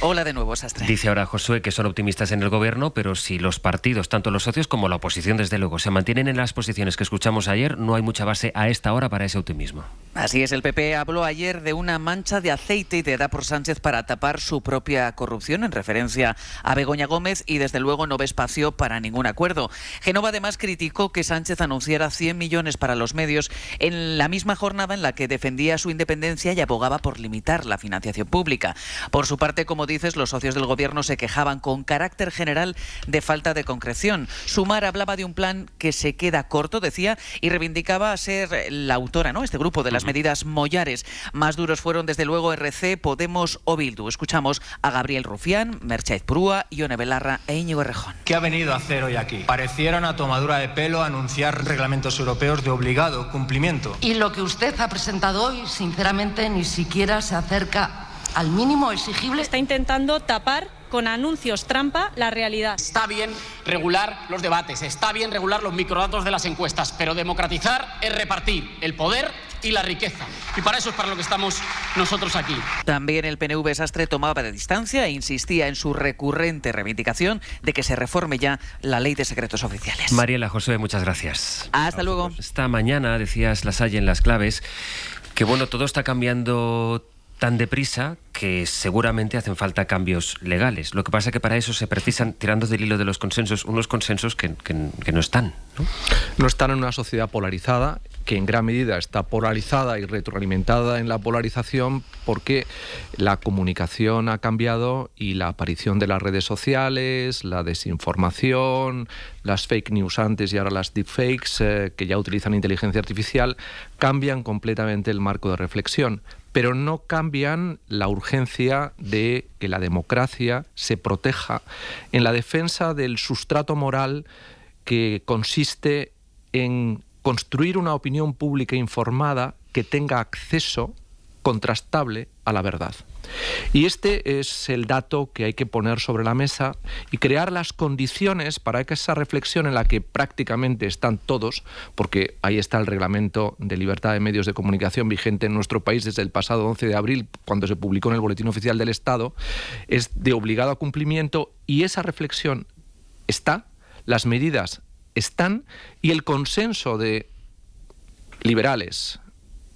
Hola de nuevo, Sastre. Dice ahora Josué que son optimistas en el Gobierno, pero si los partidos, tanto los socios como la oposición, desde luego, se mantienen en las posiciones que escuchamos ayer, no hay mucha base a esta hora para ese optimismo. Así es, el PP habló ayer de una mancha de aceite ideada por Sánchez para tapar su propia corrupción, en referencia a Begoña Gómez, y desde luego no ve espacio para ningún acuerdo. Génova además criticó que Sánchez anunciara 100 millones para los medios en la misma jornada en la que defendía su independencia y abogaba por limitar la financiación pública. Por su parte, como dices, los socios del Gobierno se quejaban con carácter general de falta de concreción. Sumar hablaba de un plan que se queda corto, decía, y reivindicaba ser la autora, ¿no?, este grupo de las medidas Mollares. Más duros fueron, desde luego, RC, Podemos o Bildu. Escuchamos a Gabriel Rufián, Merchez Prúa, Ione Belarra e Íñigo Errejón. ¿Qué ha venido a hacer hoy aquí? Pareciera una tomadura de pelo anunciar reglamentos europeos de obligado cumplimiento. Y lo que usted ha presentado hoy, sinceramente, ni siquiera se acerca al mínimo exigible. Está intentando tapar con anuncios trampa la realidad. Está bien regular los debates, está bien regular los microdatos de las encuestas, pero democratizar es repartir el poder y la riqueza. Y para eso es para lo que estamos nosotros aquí. También el PNV, Sastre, tomaba de distancia e insistía en su recurrente reivindicación de que se reforme ya la ley de secretos oficiales. Mariela, Josué, muchas gracias. Hasta luego. Esta mañana decías, Lasalle, en Las Claves, que bueno, todo está cambiando tan deprisa que seguramente hacen falta cambios legales. Lo que pasa es que para eso se precisan, tirando del hilo de los consensos, unos consensos que no están, ¿no? No están en una sociedad polarizada, que en gran medida está polarizada y retroalimentada en la polarización porque la comunicación ha cambiado y la aparición de las redes sociales, la desinformación, las fake news antes y ahora las deepfakes, que ya utilizan inteligencia artificial, cambian completamente el marco de reflexión, pero no cambian la urgencia de que la democracia se proteja en la defensa del sustrato moral que consiste en construir una opinión pública informada que tenga acceso contrastable a la verdad. Y este es el dato que hay que poner sobre la mesa y crear las condiciones para que esa reflexión en la que prácticamente están todos, porque ahí está el reglamento de libertad de medios de comunicación vigente en nuestro país desde el pasado 11 de abril, cuando se publicó en el Boletín Oficial del Estado, es de obligado cumplimiento, y esa reflexión está, las medidas están, y el consenso de liberales,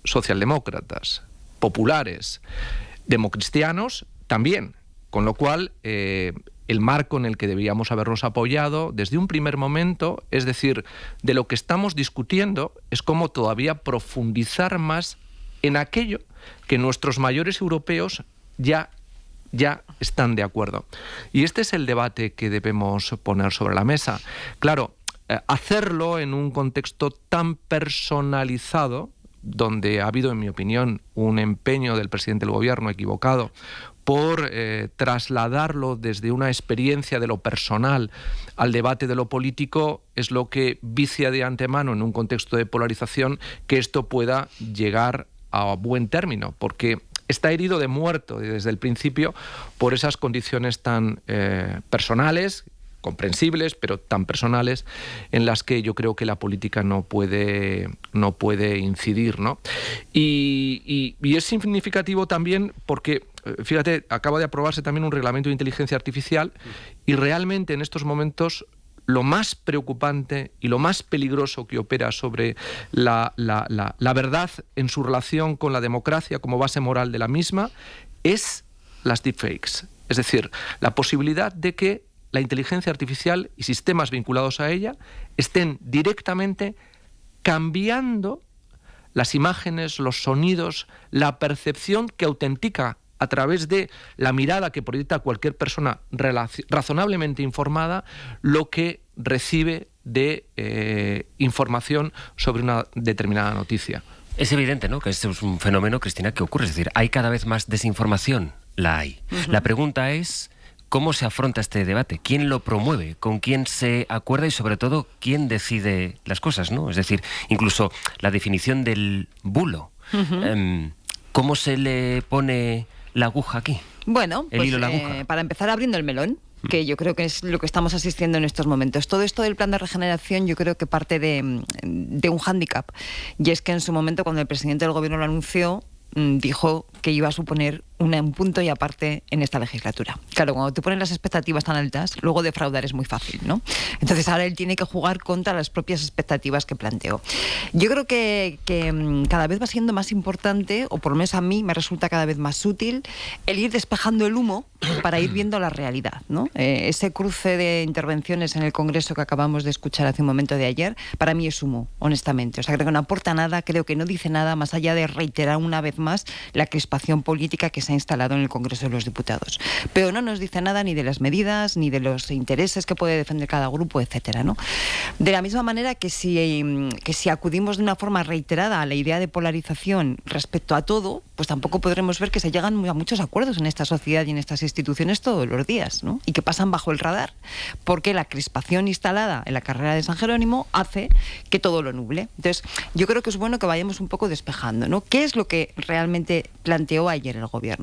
socialdemócratas, populares, democristianos también, con lo cual el marco en el que debíamos habernos apoyado desde un primer momento, es decir, de lo que estamos discutiendo es cómo todavía profundizar más en aquello que nuestros mayores europeos ya están de acuerdo. Y este es el debate que debemos poner sobre la mesa. Claro, hacerlo en un contexto tan personalizado, donde ha habido, en mi opinión, un empeño del presidente del gobierno equivocado por trasladarlo desde una experiencia de lo personal al debate de lo político, es lo que vicia de antemano, en un contexto de polarización, que esto pueda llegar a buen término, porque está herido de muerto desde el principio por esas condiciones tan personales, comprensibles, pero tan personales, en las que yo creo que la política no puede incidir, ¿no? Y es significativo también porque, fíjate, acaba de aprobarse también un reglamento de inteligencia artificial, y realmente en estos momentos lo más preocupante y lo más peligroso que opera sobre la verdad en su relación con la democracia como base moral de la misma es las deepfakes. Es decir, la posibilidad de que la inteligencia artificial y sistemas vinculados a ella estén directamente cambiando las imágenes, los sonidos, la percepción que autentica a través de la mirada que proyecta cualquier persona razonablemente informada lo que recibe de información sobre una determinada noticia. Es evidente, ¿no?, que este es un fenómeno, Cristina, que ocurre. Es decir, hay cada vez más desinformación. La hay. La pregunta es: ¿cómo se afronta este debate? ¿Quién lo promueve? ¿Con quién se acuerda? Y sobre todo, ¿quién decide las cosas, ¿no? Es decir, incluso la definición del bulo. ¿Cómo se le pone la aguja aquí? Bueno, el hilo, la aguja. Para empezar abriendo el melón, que yo creo que es lo que estamos asistiendo en estos momentos. Todo esto del plan de regeneración yo creo que parte de un hándicap, y es que en su momento, cuando el presidente del gobierno lo anunció, dijo que iba a suponer un punto y aparte en esta legislatura. Claro, cuando te ponen las expectativas tan altas, luego defraudar es muy fácil, ¿no? Entonces ahora él tiene que jugar contra las propias expectativas que planteó. Yo creo que cada vez va siendo más importante, o por lo menos a mí me resulta cada vez más útil, el ir despejando el humo para ir viendo la realidad, ¿no? Ese cruce de intervenciones en el Congreso que acabamos de escuchar hace un momento de ayer, para mí es humo, honestamente. O sea, creo que no aporta nada, creo que no dice nada más allá de reiterar una vez más la crispación política que se ha instalado en el Congreso de los Diputados. Pero no nos dice nada ni de las medidas, ni de los intereses que puede defender cada grupo, etcétera, ¿no? De la misma manera que si acudimos de una forma reiterada a la idea de polarización respecto a todo, pues tampoco podremos ver que se llegan a muchos acuerdos en esta sociedad y en estas instituciones todos los días, ¿no? Y que pasan bajo el radar, porque la crispación instalada en la carrera de San Jerónimo hace que todo lo nuble. Entonces, yo creo que es bueno que vayamos un poco despejando, ¿no? ¿Qué es lo que realmente planteó ayer el Gobierno?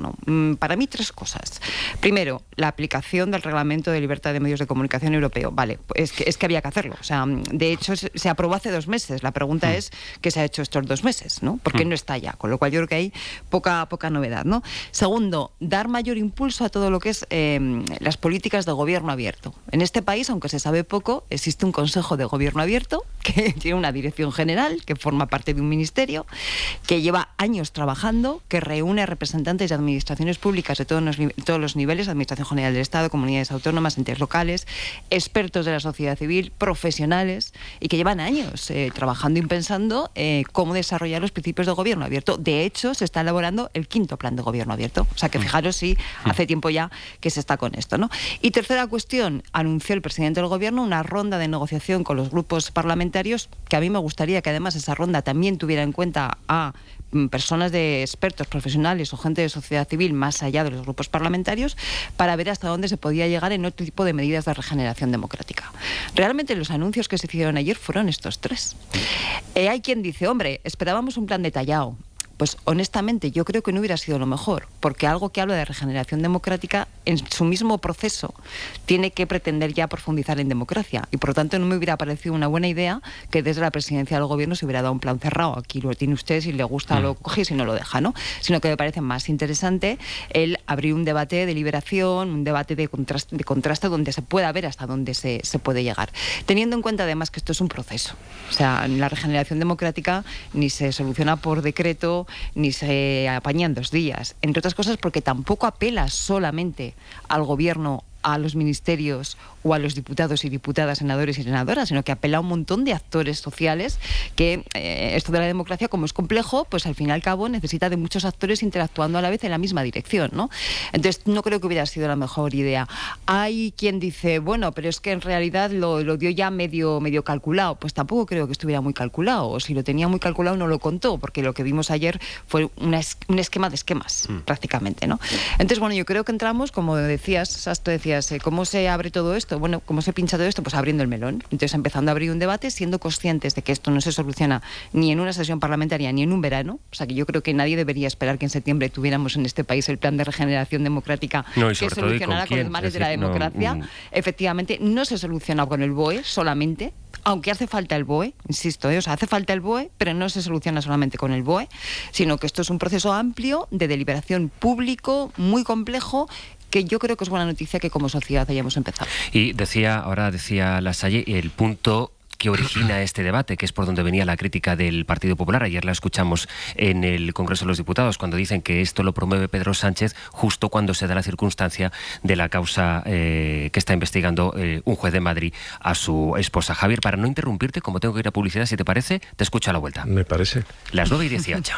Para mí, tres cosas. Primero, la aplicación del Reglamento de Libertad de Medios de Comunicación Europeo. Vale, es que había que hacerlo. O sea, de hecho, se aprobó hace 2 meses. La pregunta es ¿qué se ha hecho estos 2 meses? ¿No? Porque no está ya. Con lo cual yo creo que hay poca novedad, ¿no? Segundo, dar mayor impulso a todo lo que es las políticas de gobierno abierto. En este país, aunque se sabe poco, existe un Consejo de Gobierno Abierto que tiene una dirección general, que forma parte de un ministerio, que lleva años trabajando, que reúne representantes de administraciones públicas de todos los niveles, Administración General del Estado, comunidades autónomas, entes locales, expertos de la sociedad civil, profesionales, y que llevan años trabajando y pensando cómo desarrollar los principios de gobierno abierto. De hecho, se está elaborando el 5º plan de gobierno abierto. O sea, que fijaros si hace tiempo ya que se está con esto, ¿no? Y tercera cuestión, anunció el presidente del gobierno una ronda de negociación con los grupos parlamentarios, que a mí me gustaría que además esa ronda también tuviera en cuenta a personas de expertos, profesionales o gente de sociedad civil más allá de los grupos parlamentarios, para ver hasta dónde se podía llegar en otro tipo de medidas de regeneración democrática. Realmente los anuncios que se hicieron ayer fueron estos 3. Hay quien dice, hombre, esperábamos un plan detallado. Pues honestamente yo creo que no hubiera sido lo mejor, porque algo que habla de regeneración democrática en su mismo proceso tiene que pretender ya profundizar en democracia, y por lo tanto no me hubiera parecido una buena idea que desde la presidencia del gobierno se hubiera dado un plan cerrado, aquí lo tiene usted, si le gusta lo coge y si no lo deja, ¿no? Sino que me parece más interesante el abrir un debate de deliberación, un debate de contraste donde se pueda ver hasta dónde se puede llegar, teniendo en cuenta además que esto es un proceso. O sea, la regeneración democrática ni se soluciona por decreto ni se apañan 2 días, entre otras cosas porque tampoco apela solamente al gobierno, a los ministerios o a los diputados y diputadas, senadores y senadoras, sino que apela a un montón de actores sociales que esto de la democracia, como es complejo, pues al fin y al cabo necesita de muchos actores interactuando a la vez en la misma dirección, ¿no? Entonces no creo que hubiera sido la mejor idea. Hay quien dice, bueno, pero es que en realidad lo dio ya medio calculado. Pues tampoco creo que estuviera muy calculado, o si lo tenía muy calculado no lo contó, porque lo que vimos ayer fue un esquema de esquemas, prácticamente, ¿no? Entonces, bueno, yo creo que entramos, como decías, Sastre, decías, ¿cómo se abre todo esto? Bueno, ¿cómo se pincha todo esto? Pues abriendo el melón. Entonces, empezando a abrir un debate, siendo conscientes de que esto no se soluciona ni en una sesión parlamentaria ni en un verano. O sea, que yo creo que nadie debería esperar que en septiembre tuviéramos en este país el plan de regeneración democrática que solucionara con los males de la democracia. Efectivamente, no se soluciona con el BOE solamente, aunque hace falta el BOE, insisto, o sea, hace falta el BOE, pero no se soluciona solamente con el BOE, sino que esto es un proceso amplio de deliberación público, muy complejo, que yo creo que es buena noticia que como sociedad hayamos empezado. Y ahora decía Lasalle, el punto que origina este debate, que es por donde venía la crítica del Partido Popular. Ayer la escuchamos en el Congreso de los Diputados, cuando dicen que esto lo promueve Pedro Sánchez justo cuando se da la circunstancia de la causa que está investigando un juez de Madrid a su esposa. Javier, para no interrumpirte, como tengo que ir a publicidad, si te parece, te escucho a la vuelta. Me parece. Las 9:18.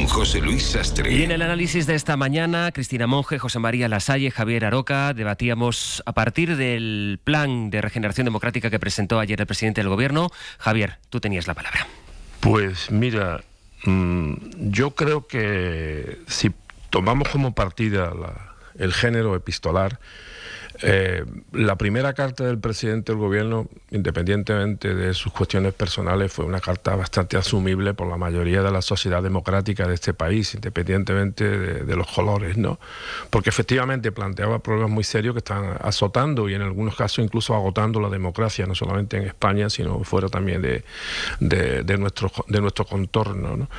José Luis Sastre. Y en el análisis de esta mañana, Cristina Monge, José María Lasalle, Javier Aroca, debatíamos a partir del plan de regeneración democrática que presentó ayer el presidente del Gobierno. Javier, tú tenías la palabra. Pues mira, Yo creo que si tomamos como partida el género epistolar, la primera carta del presidente del gobierno, independientemente de sus cuestiones personales, fue una carta bastante asumible por la mayoría de la sociedad democrática de este país, independientemente de los colores, ¿no? Porque efectivamente planteaba problemas muy serios que están azotando y en algunos casos incluso agotando la democracia, no solamente en España, sino fuera también de nuestro contorno, ¿no?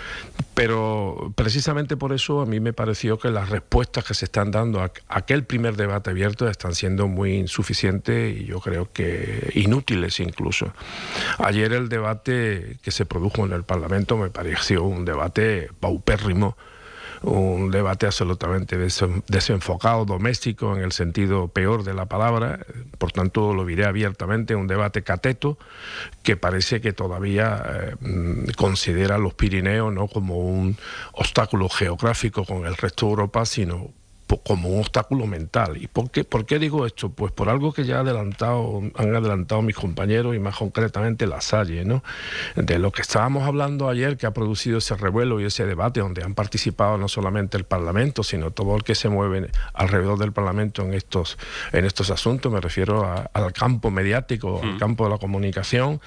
Pero precisamente por eso a mí me pareció que las respuestas que se están dando a aquel primer debate abierto están siendo muy insuficientes y yo creo que inútiles incluso. Ayer el debate que se produjo en el Parlamento me pareció un debate paupérrimo, un debate absolutamente desenfocado, doméstico en el sentido peor de la palabra, por tanto lo diré abiertamente, un debate cateto que parece que todavía considera los Pirineos no como un obstáculo geográfico con el resto de Europa, sino como un obstáculo mental. ¿Y por qué digo esto? Pues por algo que ya han adelantado mis compañeros y más concretamente La Salle, ¿no? De lo que estábamos hablando ayer, que ha producido ese revuelo y ese debate donde han participado no solamente el Parlamento, sino todo el que se mueve alrededor del Parlamento en estos asuntos. Me refiero al campo mediático, al campo de la comunicación.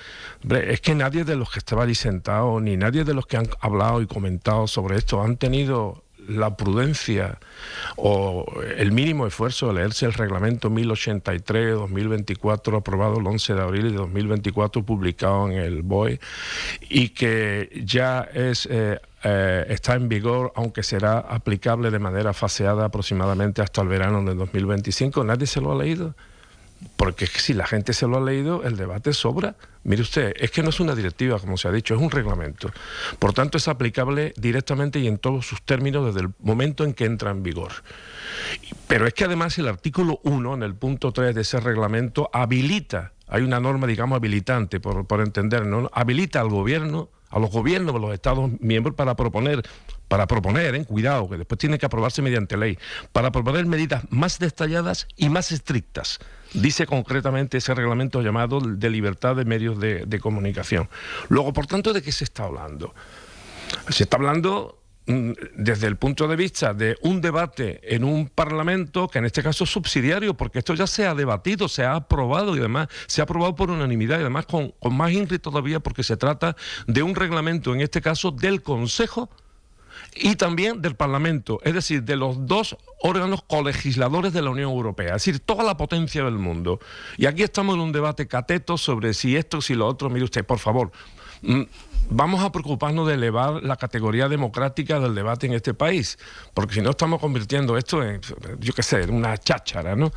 Hombre, es que nadie de los que estaba allí sentado, ni nadie de los que han hablado y comentado sobre esto han tenido la prudencia o el mínimo esfuerzo de leerse el reglamento 1083-2024 aprobado el 11 de abril de 2024 publicado en el BOE y que ya está en vigor, aunque será aplicable de manera faseada aproximadamente hasta el verano de 2025. ¿Nadie se lo ha leído? Porque si la gente se lo ha leído, el debate sobra. Mire usted, es que no es una directiva, como se ha dicho, es un reglamento. Por tanto, es aplicable directamente y en todos sus términos desde el momento en que entra en vigor. Pero es que además el artículo 1, en el punto 3 de ese reglamento, habilita, hay una norma, digamos, habilitante, por entender, ¿no? Habilita al gobierno, a los gobiernos de los Estados miembros para proponer, cuidado, que después tiene que aprobarse mediante ley, para proponer medidas más detalladas y más estrictas. Dice concretamente ese reglamento llamado de libertad de medios de comunicación. Luego, por tanto, ¿de qué se está hablando? Se está hablando desde el punto de vista de un debate en un Parlamento que en este caso es subsidiario, porque esto ya se ha debatido, se ha aprobado y además se ha aprobado por unanimidad y además con más ímpetu todavía porque se trata de un reglamento, en este caso del Consejo y también del Parlamento, es decir, de los dos órganos colegisladores de la Unión Europea, es decir, toda la potencia del mundo. Y aquí estamos en un debate cateto sobre si esto, si lo otro. Mire usted, por favor, vamos a preocuparnos de elevar la categoría democrática del debate en este país, porque si no estamos convirtiendo esto en, yo qué sé, en una cháchara, ¿no?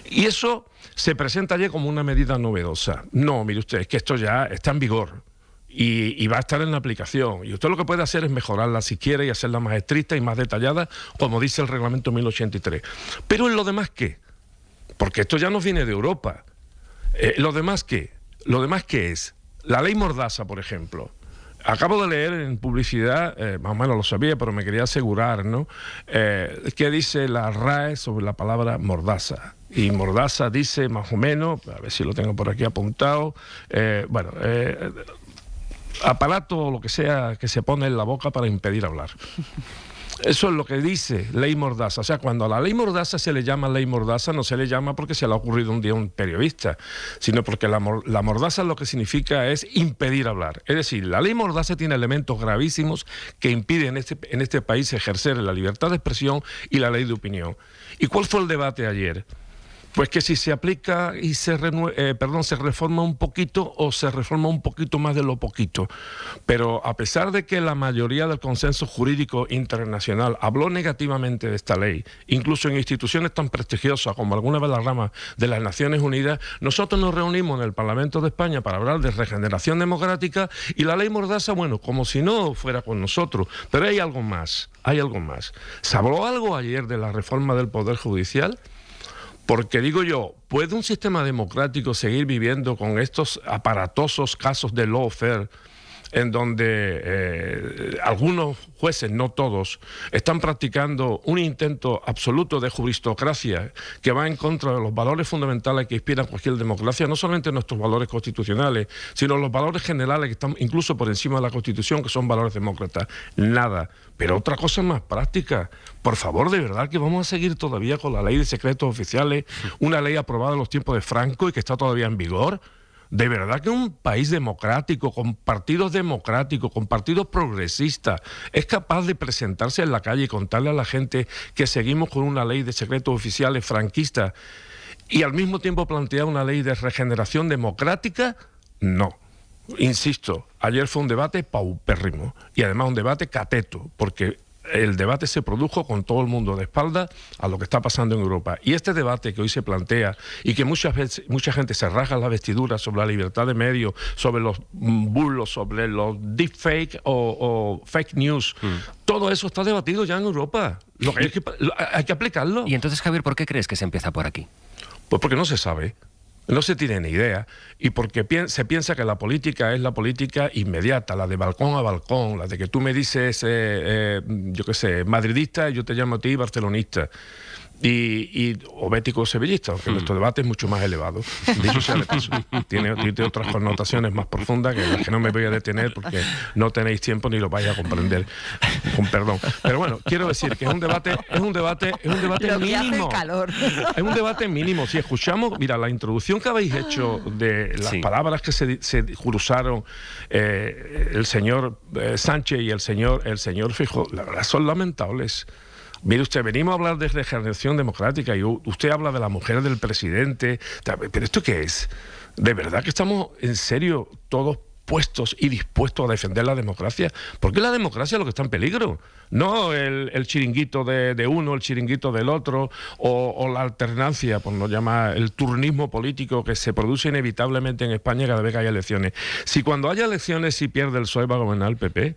Y eso se presenta ayer como una medida novedosa. No, mire usted, es que esto ya está en vigor. Y va a estar en la aplicación. Y usted lo que puede hacer es mejorarla si quiere y hacerla más estricta y más detallada, como dice el reglamento 1083. Pero ¿en lo demás qué? Porque esto ya nos viene de Europa. ¿Lo demás qué? ¿Lo demás qué es? La ley Mordaza, por ejemplo. Acabo de leer en publicidad, más o menos lo sabía, pero me quería asegurar, ¿no? ¿Qué dice la RAE sobre la palabra mordaza? Y mordaza dice más o menos, a ver si lo tengo por aquí apuntado, aparato o lo que sea que se pone en la boca para impedir hablar. Eso es lo que dice ley Mordaza. O sea, cuando a la ley Mordaza se le llama ley Mordaza, no se le llama porque se le ha ocurrido un día a un periodista, sino porque la Mordaza lo que significa es impedir hablar. Es decir, la ley Mordaza tiene elementos gravísimos que impiden en este país ejercer la libertad de expresión y la ley de opinión. ¿Y cuál fue el debate ayer? Pues que si se aplica y se reforma un poquito o se reforma un poquito más de lo poquito. Pero a pesar de que la mayoría del consenso jurídico internacional habló negativamente de esta ley, incluso en instituciones tan prestigiosas como algunas de las ramas de las Naciones Unidas, nosotros nos reunimos en el Parlamento de España para hablar de regeneración democrática y la ley Mordaza, bueno, como si no fuera con nosotros. Pero hay algo más, ¿Se habló algo ayer de la reforma del Poder Judicial? Porque digo yo, ¿puede un sistema democrático seguir viviendo con estos aparatosos casos de lawfare en donde algunos jueces, no todos, están practicando un intento absoluto de juristocracia que va en contra de los valores fundamentales que inspiran cualquier democracia, no solamente nuestros valores constitucionales, sino los valores generales que están incluso por encima de la Constitución, que son valores demócratas. Nada. Pero otra cosa más práctica. Por favor, de verdad que vamos a seguir todavía con la ley de secretos oficiales, una ley aprobada en los tiempos de Franco y que está todavía en vigor. De verdad que un país democrático, con partidos democráticos, con partidos progresistas, es capaz de presentarse en la calle y contarle a la gente que seguimos con una ley de secretos oficiales franquista y al mismo tiempo plantear una ley de regeneración democrática. No. Insisto, ayer fue un debate paupérrimo y además un debate cateto, porque el debate se produjo con todo el mundo de espaldas a lo que está pasando en Europa. Y este debate que hoy se plantea y que mucha gente se rasga la vestidura sobre la libertad de medios, sobre los bulos, sobre los deepfake o fake news, todo eso está debatido ya en Europa. Lo que hay que aplicarlo. Y entonces, Javier, ¿por qué crees que se empieza por aquí? Pues porque no se sabe. No se tiene ni idea, y porque se piensa que la política es la política inmediata, la de balcón a balcón, la de que tú me dices, yo qué sé, madridista, y yo te llamo a ti barcelonista. O bético o sevillista, aunque nuestro debate es mucho más elevado. Dicho sea de paso, tiene otras connotaciones más profundas que las que no me voy a detener porque no tenéis tiempo ni lo vais a comprender, con perdón. Pero bueno, quiero decir que es un debate mínimo. Es un debate mínimo. Si escuchamos, mira, la introducción que habéis hecho de las palabras que se cruzaron el señor Sánchez y el señor Feijóo, la verdad son lamentables. Mire usted, venimos a hablar de regeneración democrática y usted habla de las mujeres del presidente. ¿Pero esto qué es? ¿De verdad que estamos en serio todos puestos y dispuestos a defender la democracia? Porque la democracia es lo que está en peligro. No el chiringuito de uno, el chiringuito del otro, o la alternancia, por no llamar el turnismo político que se produce inevitablemente en España cada vez que haya elecciones. Si cuando haya elecciones y pierde el PSOE va a gobernar el PP.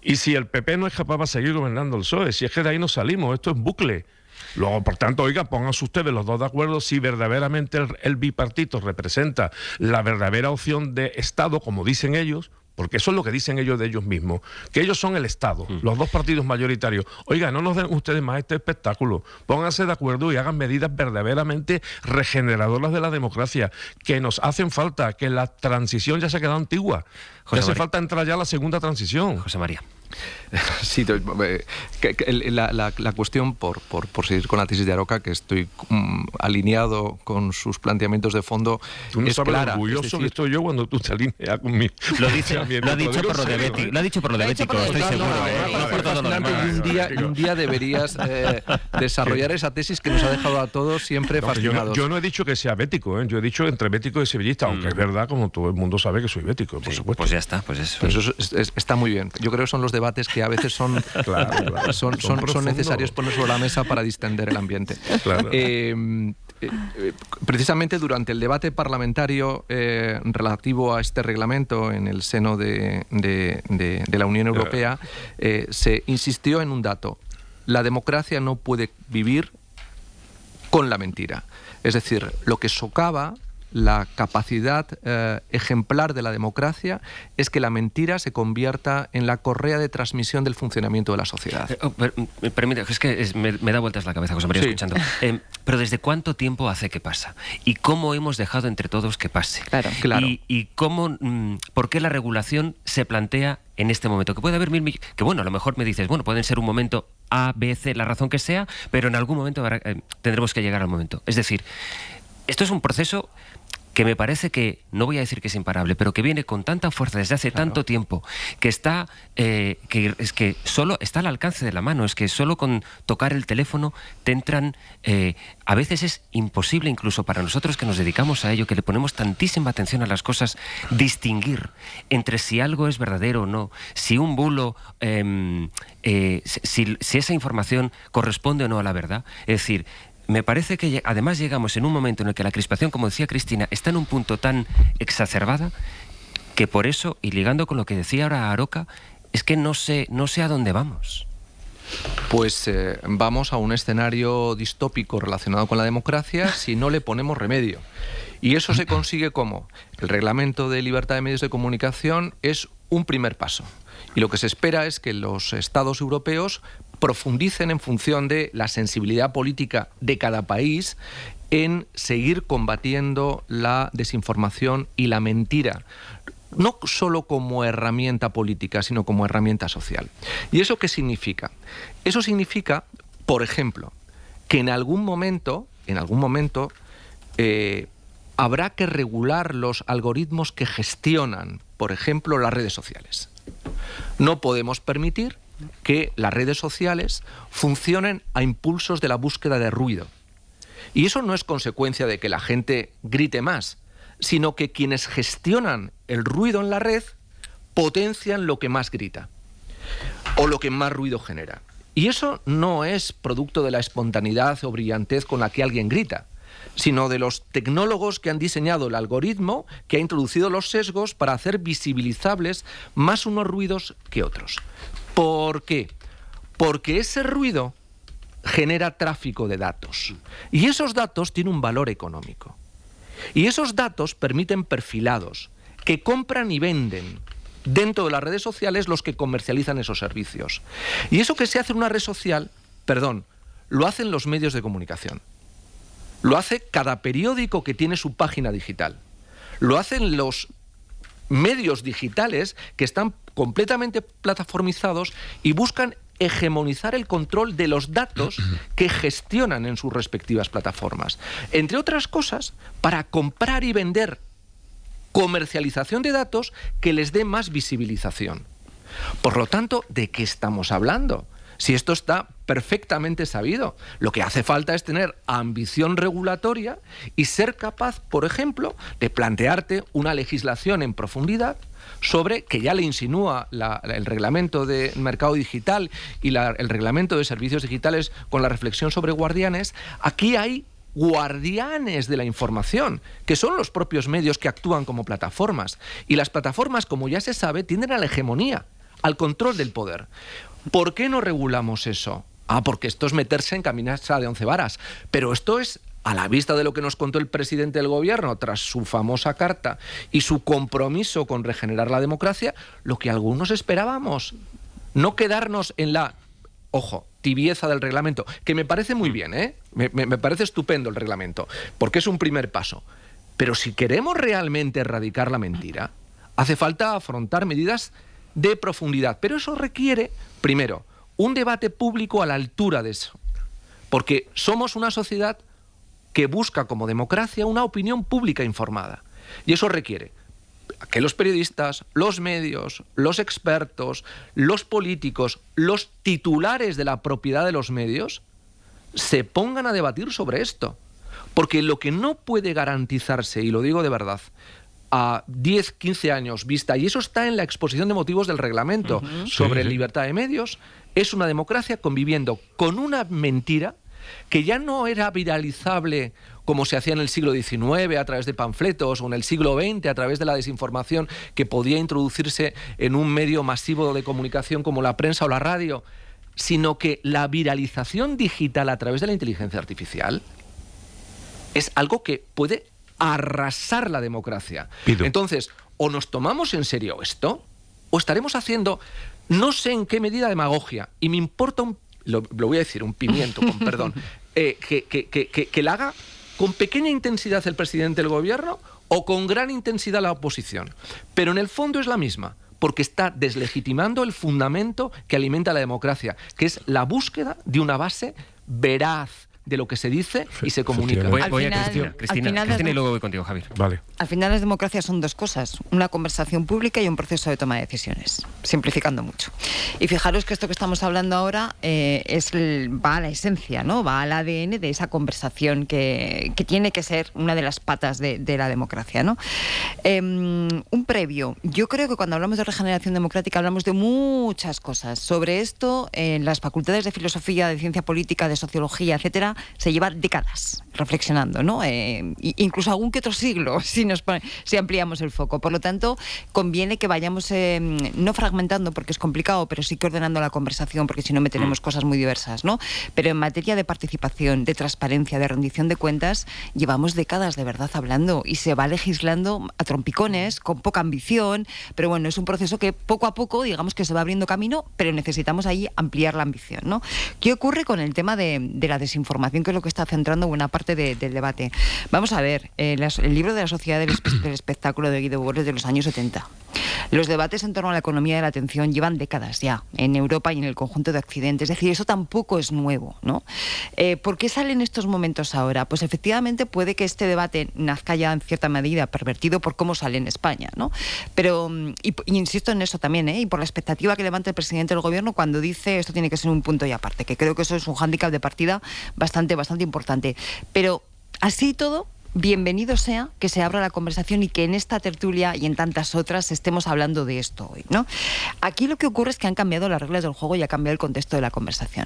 Y si el PP no es capaz de seguir gobernando el PSOE, si es que de ahí no salimos, esto es bucle. Luego, por tanto, oiga, pónganse ustedes los dos de acuerdo si verdaderamente el bipartito representa la verdadera opción de Estado, como dicen ellos, porque eso es lo que dicen ellos de ellos mismos, que ellos son el Estado, los dos partidos mayoritarios. Oiga, no nos den ustedes más este espectáculo, pónganse de acuerdo y hagan medidas verdaderamente regeneradoras de la democracia, que nos hacen falta, que la transición ya se ha quedado antigua. Hace falta entrar ya a la segunda transición. José María. Sí, la cuestión, por seguir con la tesis de Aroca, que estoy alineado con sus planteamientos de fondo, tú no es clara. Orgulloso que estoy yo cuando tú te alineas conmigo. Lo ha dicho por lo de Bético. Lo ha dicho por lo de Bético, estoy seguro. Y un día deberías desarrollar esa tesis que nos ha dejado a todos siempre fascinados. Yo no he dicho que sea bético, yo he dicho entre bético y sevillista, aunque es verdad, como todo el mundo sabe, que soy bético, por supuesto. Pues ya está, pues eso. Pero eso está muy bien. Yo creo que son los debates que a veces son necesarios poner sobre la mesa para distender el ambiente. Claro. Precisamente durante el debate parlamentario relativo a este reglamento en el seno de la Unión Europea, se insistió en un dato: la democracia no puede vivir con la mentira. Es decir, lo que socava la capacidad ejemplar de la democracia es que la mentira se convierta en la correa de transmisión del funcionamiento de la sociedad. Permite, es que me da vueltas la cabeza, José María, escuchando. Pero ¿desde cuánto tiempo hace que pasa? ¿Y cómo hemos dejado entre todos que pase? Claro. ¿Y cómo, por qué la regulación se plantea en este momento? Que puede haber mil millones... Que bueno, a lo mejor me dices, bueno, pueden ser un momento A, B, C, la razón que sea, pero en algún momento tendremos que llegar al momento. Es decir, esto es un proceso que me parece que, no voy a decir que es imparable, pero que viene con tanta fuerza desde hace tanto tiempo, que está que solo está al alcance de la mano, es que solo con tocar el teléfono te entran... a veces es imposible, incluso para nosotros que nos dedicamos a ello, que le ponemos tantísima atención a las cosas, distinguir entre si algo es verdadero o no, si un bulo, si esa información corresponde o no a la verdad. Es decir, me parece que además llegamos en un momento en el que la crispación, como decía Cristina, está en un punto tan exacerbada que por eso, y ligando con lo que decía ahora Aroca, es que no sé a dónde vamos. Pues vamos a un escenario distópico relacionado con la democracia si no le ponemos remedio. ¿Y eso se consigue cómo? El Reglamento de Libertad de Medios de Comunicación es un primer paso. Y lo que se espera es que los Estados europeos profundicen en función de la sensibilidad política de cada país en seguir combatiendo la desinformación y la mentira, no solo como herramienta política, sino como herramienta social. ¿Y eso qué significa? Eso significa, por ejemplo, que en algún momento habrá que regular los algoritmos que gestionan, por ejemplo, las redes sociales. No podemos permitir que las redes sociales funcionen a impulsos de la búsqueda de ruido. Y eso no es consecuencia de que la gente grite más, sino que quienes gestionan el ruido en la red potencian lo que más grita o lo que más ruido genera. Y eso no es producto de la espontaneidad o brillantez con la que alguien grita, sino de los tecnólogos que han diseñado el algoritmo que ha introducido los sesgos para hacer visibilizables más unos ruidos que otros. ¿Por qué? Porque ese ruido genera tráfico de datos. Y esos datos tienen un valor económico. Y esos datos permiten perfilados que compran y venden dentro de las redes sociales los que comercializan esos servicios. Y eso que se hace en una red social, lo hacen los medios de comunicación. Lo hace cada periódico que tiene su página digital. Lo hacen los medios digitales que están completamente plataformizados y buscan hegemonizar el control de los datos que gestionan en sus respectivas plataformas. Entre otras cosas, para comprar y vender comercialización de datos que les dé más visibilización. Por lo tanto, ¿de qué estamos hablando? Si esto está perfectamente sabido, lo que hace falta es tener ambición regulatoria y ser capaz, por ejemplo, de plantearte una legislación en profundidad sobre, que ya le insinúa el reglamento de mercado digital y el reglamento de servicios digitales con la reflexión sobre guardianes. Aquí hay guardianes de la información, que son los propios medios que actúan como plataformas. Y las plataformas, como ya se sabe, tienden a la hegemonía, al control del poder. ¿Por qué no regulamos eso? Porque esto es meterse en camisa de 11 varas. Pero esto es, a la vista de lo que nos contó el presidente del gobierno tras su famosa carta y su compromiso con regenerar la democracia, lo que algunos esperábamos. No quedarnos en la, tibieza del reglamento, que me parece muy bien, me parece estupendo el reglamento, porque es un primer paso. Pero si queremos realmente erradicar la mentira, hace falta afrontar medidas de profundidad. Pero eso requiere, primero, un debate público a la altura de eso. Porque somos una sociedad que busca como democracia una opinión pública informada. Y eso requiere que los periodistas, los medios, los expertos, los políticos, los titulares de la propiedad de los medios se pongan a debatir sobre esto. Porque lo que no puede garantizarse, y lo digo de verdad, a 10, 15 años vista, y eso está en la exposición de motivos del reglamento sobre libertad de medios, es una democracia conviviendo con una mentira que ya no era viralizable como se hacía en el siglo XIX a través de panfletos o en el siglo XX a través de la desinformación que podía introducirse en un medio masivo de comunicación como la prensa o la radio, sino que la viralización digital a través de la inteligencia artificial es algo que puede arrasar la democracia. Entonces, o nos tomamos en serio esto, o estaremos haciendo, no sé en qué medida, demagogia, y me importa lo voy a decir, un pimiento, con perdón, que la haga con pequeña intensidad el presidente del gobierno o con gran intensidad la oposición. Pero en el fondo es la misma, porque está deslegitimando el fundamento que alimenta la democracia, que es la búsqueda de una base veraz de lo que se dice y se comunica. Voy a Cristina y luego voy contigo, Javier. Vale. Al final las democracias son dos cosas, una conversación pública y un proceso de toma de decisiones, simplificando mucho. Y fijaros que esto que estamos hablando ahora va a la esencia, ¿no? Va al ADN de esa conversación que tiene que ser una de las patas de la democracia, ¿no? Un previo. Yo creo que cuando hablamos de regeneración democrática hablamos de muchas cosas. Sobre esto, en las facultades de filosofía, de ciencia política, de sociología, etcétera, España se lleva décadas reflexionando, ¿no? Incluso algún que otro siglo, si ampliamos el foco. Por lo tanto, conviene que vayamos no fragmentando, porque es complicado, pero sí que ordenando la conversación, porque si no meteremos cosas muy diversas, ¿no? Pero en materia de participación, de transparencia, de rendición de cuentas, llevamos décadas de verdad hablando y se va legislando a trompicones, con poca ambición, pero bueno, es un proceso que poco a poco, digamos que se va abriendo camino, pero necesitamos ahí ampliar la ambición, ¿no? ¿Qué ocurre con el tema de la desinformación, que es lo que está centrando buena parte del debate? Vamos a ver, el libro de la Sociedad del Espectáculo de Guido Boll es de los años 70. Los debates en torno a la economía de la atención llevan décadas ya, en Europa y en el conjunto de Occidente. Es decir, eso tampoco es nuevo, ¿no? ¿Por qué salen estos momentos ahora? Pues efectivamente puede que este debate nazca ya en cierta medida pervertido por cómo sale en España, ¿no? Pero, y insisto en eso también, y por la expectativa que levanta el presidente del gobierno cuando dice esto tiene que ser un punto y aparte, que creo que eso es un hándicap de partida bastante importante. Pero así todo, bienvenido sea que se abra la conversación y que en esta tertulia y en tantas otras estemos hablando de esto hoy, ¿no? Aquí lo que ocurre es que han cambiado las reglas del juego y ha cambiado el contexto de la conversación.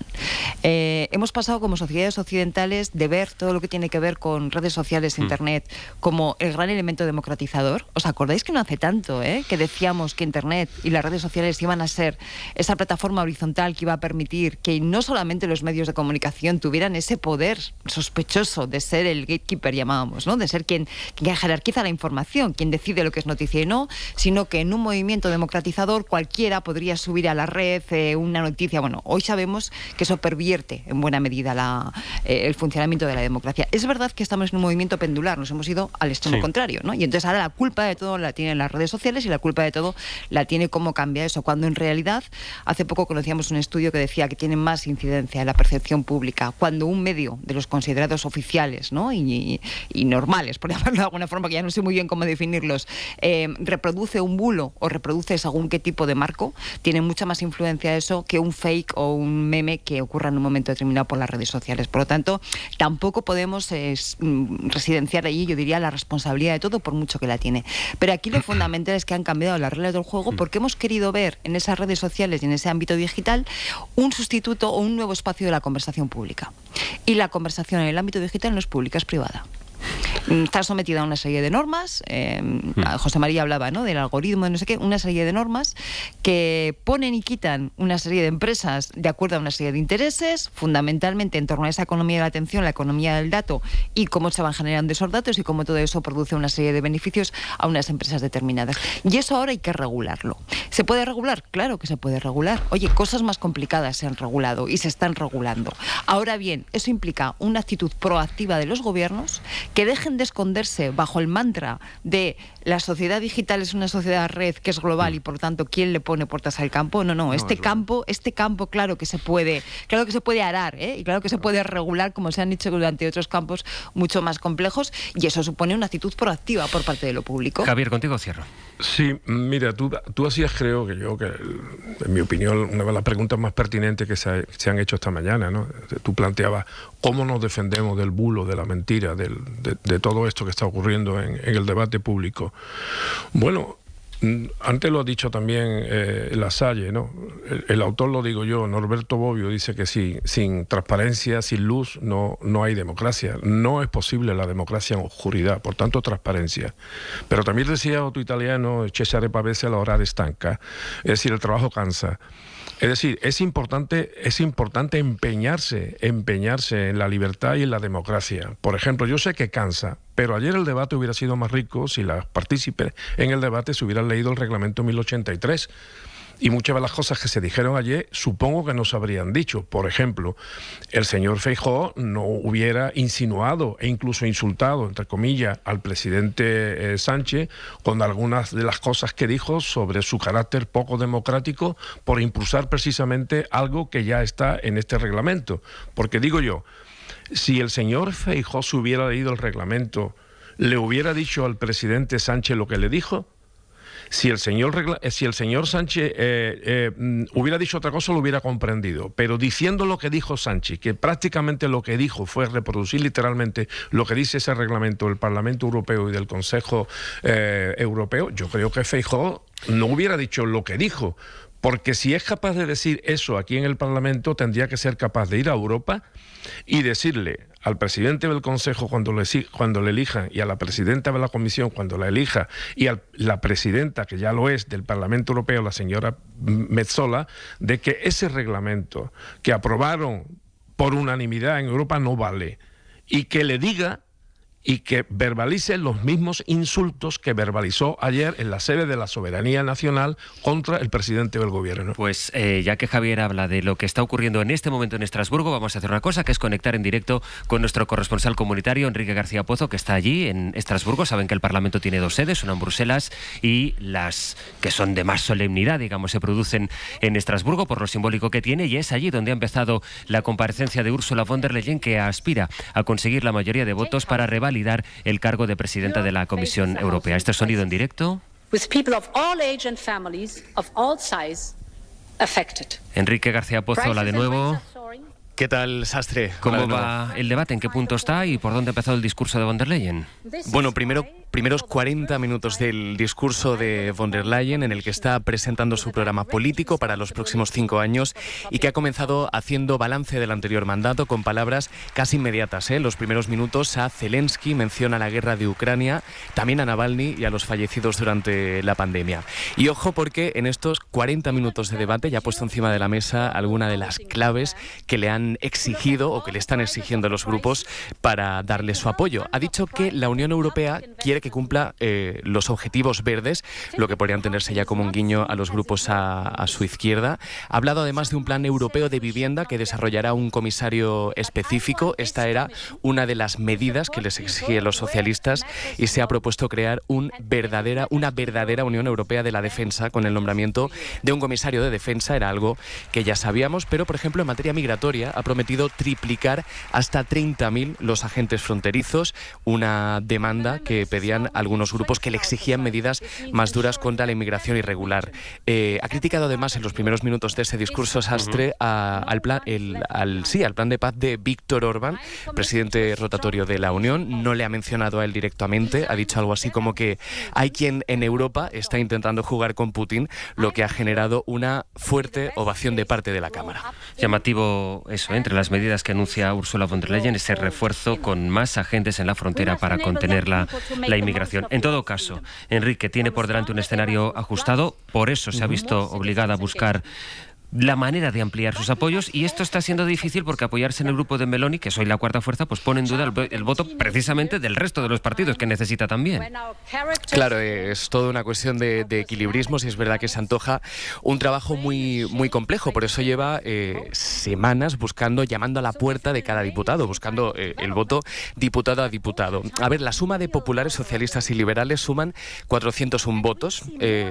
Hemos pasado como sociedades occidentales de ver todo lo que tiene que ver con redes sociales, Internet, como el gran elemento democratizador. ¿Os acordáis que no hace tanto, que decíamos que Internet y las redes sociales iban a ser esa plataforma horizontal que iba a permitir que no solamente los medios de comunicación tuvieran ese poder sospechoso de ser el gatekeeper, llamábamos, ¿no? De ser quien jerarquiza la información, quien decide lo que es noticia y no, sino que en un movimiento democratizador cualquiera podría subir a la red una noticia. Bueno, hoy sabemos que eso pervierte en buena medida el funcionamiento de la democracia. Es verdad que estamos en un movimiento pendular, nos hemos ido al extremo contrario, ¿no? Y entonces ahora la culpa de todo la tienen las redes sociales y la culpa de todo la tiene cómo cambia eso, cuando en realidad hace poco conocíamos un estudio que decía que tiene más incidencia en la percepción pública cuando un medio de los considerados oficiales, ¿no? y normales, por llamarlo de alguna forma, que ya no sé muy bien cómo definirlos, reproduce un bulo o reproduce según qué tipo de marco, tiene mucha más influencia eso que un fake o un meme que ocurra en un momento determinado por las redes sociales. Por lo tanto, tampoco podemos residenciar allí, yo diría, la responsabilidad de todo, por mucho que la tiene. Pero aquí lo fundamental es que han cambiado las reglas del juego porque hemos querido ver en esas redes sociales y en ese ámbito digital un sustituto o un nuevo espacio de la conversación pública. Y la conversación en el ámbito digital no es pública, es privada. Está sometida a una serie de normas, José María hablaba, ¿no?, del algoritmo, de no sé qué, una serie de normas que ponen y quitan una serie de empresas de acuerdo a una serie de intereses, fundamentalmente en torno a esa economía de la atención, la economía del dato y cómo se van generando esos datos y cómo todo eso produce una serie de beneficios a unas empresas determinadas. Y eso ahora hay que regularlo. ¿Se puede regular? Claro que se puede regular. Oye, cosas más complicadas se han regulado y se están regulando. Ahora bien, eso implica una actitud proactiva de los gobiernos que dejen de esconderse bajo el mantra de la sociedad digital es una sociedad red que es global y por lo tanto ¿quién le pone puertas al campo? No, este campo claro que se puede arar, y claro que se puede regular, como se han dicho durante otros campos mucho más complejos, y eso supone una actitud proactiva por parte de lo público. Javier, contigo cierro. Sí, mira, tú hacías, creo que en mi opinión, una de las preguntas más pertinentes que se han hecho esta mañana, ¿no? Tú planteabas cómo nos defendemos del bulo, de la mentira, de todo esto que está ocurriendo en el debate público. Bueno, antes lo ha dicho también La Salle, ¿no? El autor, lo digo yo, Norberto Bobbio, dice que sin transparencia, sin luz, no hay democracia. No es posible la democracia en oscuridad, por tanto, transparencia. Pero también decía otro italiano, Cesare Pavese, la hora estanca, es decir, el trabajo cansa. Es decir, es importante empeñarse en la libertad y en la democracia. Por ejemplo, yo sé que cansa, pero ayer el debate hubiera sido más rico si las partícipes en el debate se hubieran leído el reglamento 1083. Y muchas de las cosas que se dijeron ayer supongo que no se habrían dicho. Por ejemplo, el señor Feijóo no hubiera insinuado e incluso insultado, entre comillas, al presidente Sánchez con algunas de las cosas que dijo sobre su carácter poco democrático por impulsar precisamente algo que ya está en este reglamento. Porque digo yo, si el señor Feijóo se hubiera leído el reglamento, ¿le hubiera dicho al presidente Sánchez lo que le dijo? Si el señor Sánchez hubiera dicho otra cosa, lo hubiera comprendido. Pero diciendo lo que dijo Sánchez, que prácticamente lo que dijo fue reproducir literalmente lo que dice ese reglamento del Parlamento Europeo y del Consejo Europeo, yo creo que Feijóo no hubiera dicho lo que dijo, Porque si es capaz de decir eso aquí en el Parlamento, tendría que ser capaz de ir a Europa y decirle al presidente del Consejo cuando le elijan, y a la presidenta de la Comisión cuando la elija, y a la presidenta, que ya lo es, del Parlamento Europeo, la señora Metsola, de que ese reglamento que aprobaron por unanimidad en Europa no vale, y que le diga y que verbalice los mismos insultos que verbalizó ayer en la sede de la Soberanía Nacional contra el presidente del gobierno. Pues ya que Javier habla de lo que está ocurriendo en este momento en Estrasburgo, vamos a hacer una cosa, que es conectar en directo con nuestro corresponsal comunitario, Enrique García Pozo, que está allí en Estrasburgo. Saben que el Parlamento tiene dos sedes, una en Bruselas y las que son de más solemnidad, digamos, se producen en Estrasburgo por lo simbólico que tiene, y es allí donde ha empezado la comparecencia de Ursula von der Leyen, que aspira a conseguir la mayoría de votos para revalidar el cargo de presidenta de la Comisión Europea. Este sonido en directo. Enrique García Pozo, hola de nuevo. ¿Qué tal, Sastre? ¿Cómo va el debate? ¿En qué punto está y por dónde ha empezado el discurso de von der Leyen? Bueno, primeros 40 minutos del discurso de von der Leyen, en el que está presentando su programa político para los próximos 5 años y que ha comenzado haciendo balance del anterior mandato con palabras casi inmediatas. En los primeros minutos a Zelensky, menciona la guerra de Ucrania, también a Navalny y a los fallecidos durante la pandemia. Y ojo, porque en estos 40 minutos de debate ya ha puesto encima de la mesa alguna de las claves que le han exigido o que le están exigiendo los grupos para darle su apoyo. Ha dicho que la Unión Europea quiere que cumpla los objetivos verdes, lo que podría entenderse ya como un guiño a los grupos a su izquierda. Ha hablado además de un plan europeo de vivienda que desarrollará un comisario específico. Esta era una de las medidas que les exigían los socialistas, y se ha propuesto crear una verdadera Unión Europea de la Defensa con el nombramiento de un comisario de defensa. Era algo que ya sabíamos, pero por ejemplo en materia migratoria ha prometido triplicar hasta 30.000 los agentes fronterizos, una demanda que pedían algunos grupos que le exigían medidas más duras contra la inmigración irregular. Ha criticado además en los primeros minutos de ese discurso, Sastre, al plan de paz de Víctor Orbán, presidente rotatorio de la Unión. No le ha mencionado a él directamente, ha dicho algo así como que hay quien en Europa está intentando jugar con Putin, lo que ha generado una fuerte ovación de parte de la Cámara. Llamativo eso, entre las medidas que anuncia Ursula von der Leyen, ese refuerzo con más agentes en la frontera para contener la inmigración. En todo caso, Enrique tiene por delante un escenario ajustado, por eso se ha visto obligada a buscar la manera de ampliar sus apoyos, y esto está siendo difícil porque apoyarse en el grupo de Meloni, que soy la cuarta fuerza, pues pone en duda el voto precisamente del resto de los partidos que necesita también. Claro, es toda una cuestión de equilibrismos, y es verdad que se antoja un trabajo muy, muy complejo. Por eso lleva semanas llamando a la puerta de cada diputado, buscando el voto diputado a diputado. A ver, la suma de populares, socialistas y liberales suman 401 votos,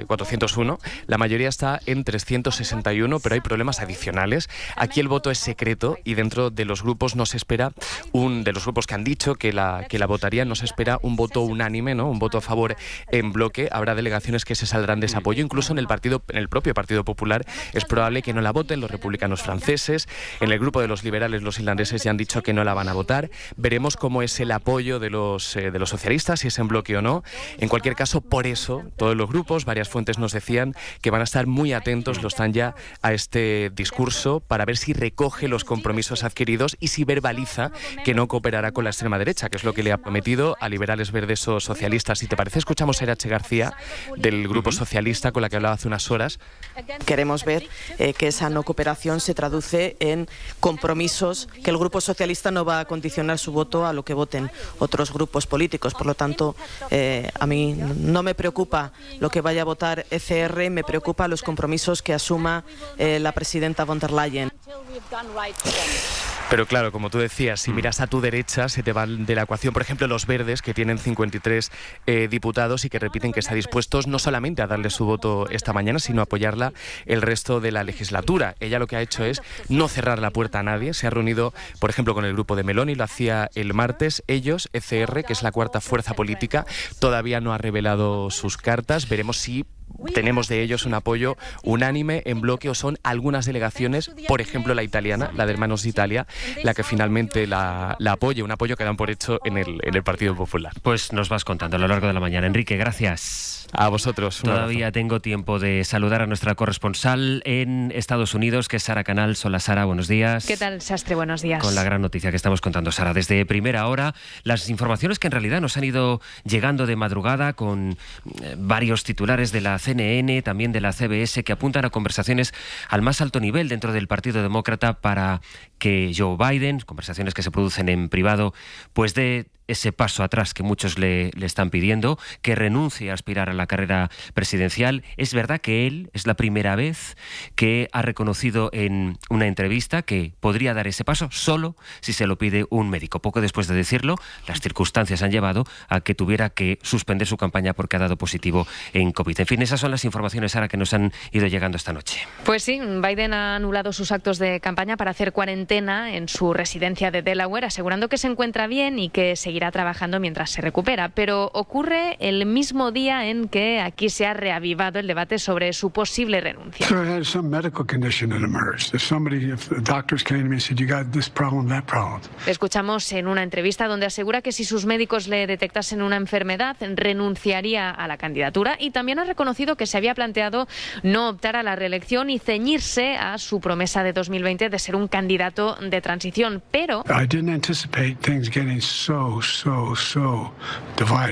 401. La mayoría está en 361, pero hay problemas adicionales. Aquí el voto es secreto, y dentro de los grupos no se espera de los grupos que han dicho que la votarían, no se espera un voto unánime, ¿no? Un voto a favor en bloque. Habrá delegaciones que se saldrán de ese apoyo, incluso en el propio Partido Popular es probable que no la voten. Los republicanos franceses, en el grupo de los liberales, los irlandeses ya han dicho que no la van a votar. Veremos cómo es el apoyo de los socialistas, si es en bloque o no. En cualquier caso, por eso todos los grupos, varias fuentes nos decían que van a estar muy atentos, lo están ya, a este discurso para ver si recoge los compromisos adquiridos y si verbaliza que no cooperará con la extrema derecha, que es lo que le ha prometido a liberales, verdes o socialistas. Si te parece, escuchamos a Irache García, del Grupo Socialista, con la que hablaba hace unas horas. Queremos ver que esa no cooperación se traduce en compromisos, que el Grupo Socialista no va a condicionar su voto a lo que voten otros grupos políticos. Por lo tanto, a mí no me preocupa lo que vaya a votar ECR, me preocupa los compromisos que asuma la presidenta von der Leyen. Pero claro, como tú decías, si miras a tu derecha se te van de la ecuación, por ejemplo, los verdes, que tienen 53 diputados y que repiten que están dispuestos no solamente a darle su voto esta mañana, sino a apoyarla el resto de la legislatura. Ella lo que ha hecho es no cerrar la puerta a nadie. Se ha reunido, por ejemplo, con el grupo de Meloni, lo hacía el martes. Ellos, ECR, que es la cuarta fuerza política, todavía no ha revelado sus cartas. Veremos si tenemos de ellos un apoyo unánime, en bloque, o son algunas delegaciones, por ejemplo la italiana, la de Hermanos de Italia, la que finalmente la apoye, un apoyo que dan por hecho en el Partido Popular. Pues nos vas contando a lo largo de la mañana. Enrique, gracias. A vosotros. Todavía tengo tiempo de saludar a nuestra corresponsal en Estados Unidos, que es Sara Canal. Hola Sara, buenos días. ¿Qué tal, Sastre? Buenos días. Con la gran noticia que estamos contando, Sara, desde primera hora, las informaciones que en realidad nos han ido llegando de madrugada con varios titulares de la CNN, también de la CBS, que apuntan a conversaciones al más alto nivel dentro del Partido Demócrata para que Joe Biden, conversaciones que se producen en privado, pues dé ese paso atrás que muchos le están pidiendo, que renuncie a aspirar a la carrera presidencial. Es verdad que él es la primera vez que ha reconocido en una entrevista que podría dar ese paso solo si se lo pide un médico. Poco después de decirlo, las circunstancias han llevado a que tuviera que suspender su campaña porque ha dado positivo en COVID. En fin, esas son las informaciones, Sara, que nos han ido llegando esta noche. Pues sí, Biden ha anulado sus actos de campaña para hacer cuarentena en su residencia de Delaware, asegurando que se encuentra bien y que seguirá trabajando mientras se recupera. Pero ocurre el mismo día en que aquí se ha reavivado el debate sobre su posible renuncia. Escuchamos en una entrevista donde asegura que si sus médicos le detectasen una enfermedad, renunciaría a la candidatura, y también ha reconocido que se había planteado no optar a la reelección y ceñirse a su promesa de 2020 de ser un candidato de transición, pero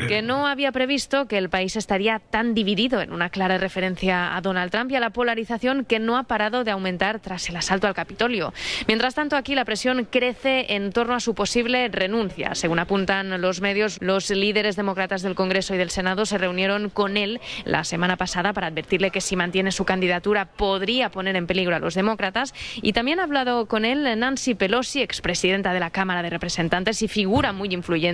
que no había previsto que el país estaría tan dividido, en una clara referencia a Donald Trump y a la polarización que no ha parado de aumentar tras el asalto al Capitolio. Mientras tanto, aquí la presión crece en torno a su posible renuncia. Según apuntan los medios, los líderes demócratas del Congreso y del Senado se reunieron con él la semana pasada para advertirle que si mantiene su candidatura podría poner en peligro a los demócratas, y también ha hablado con él Nancy Pelosi, expresidenta de la Cámara de Representantes y figura muy influyente,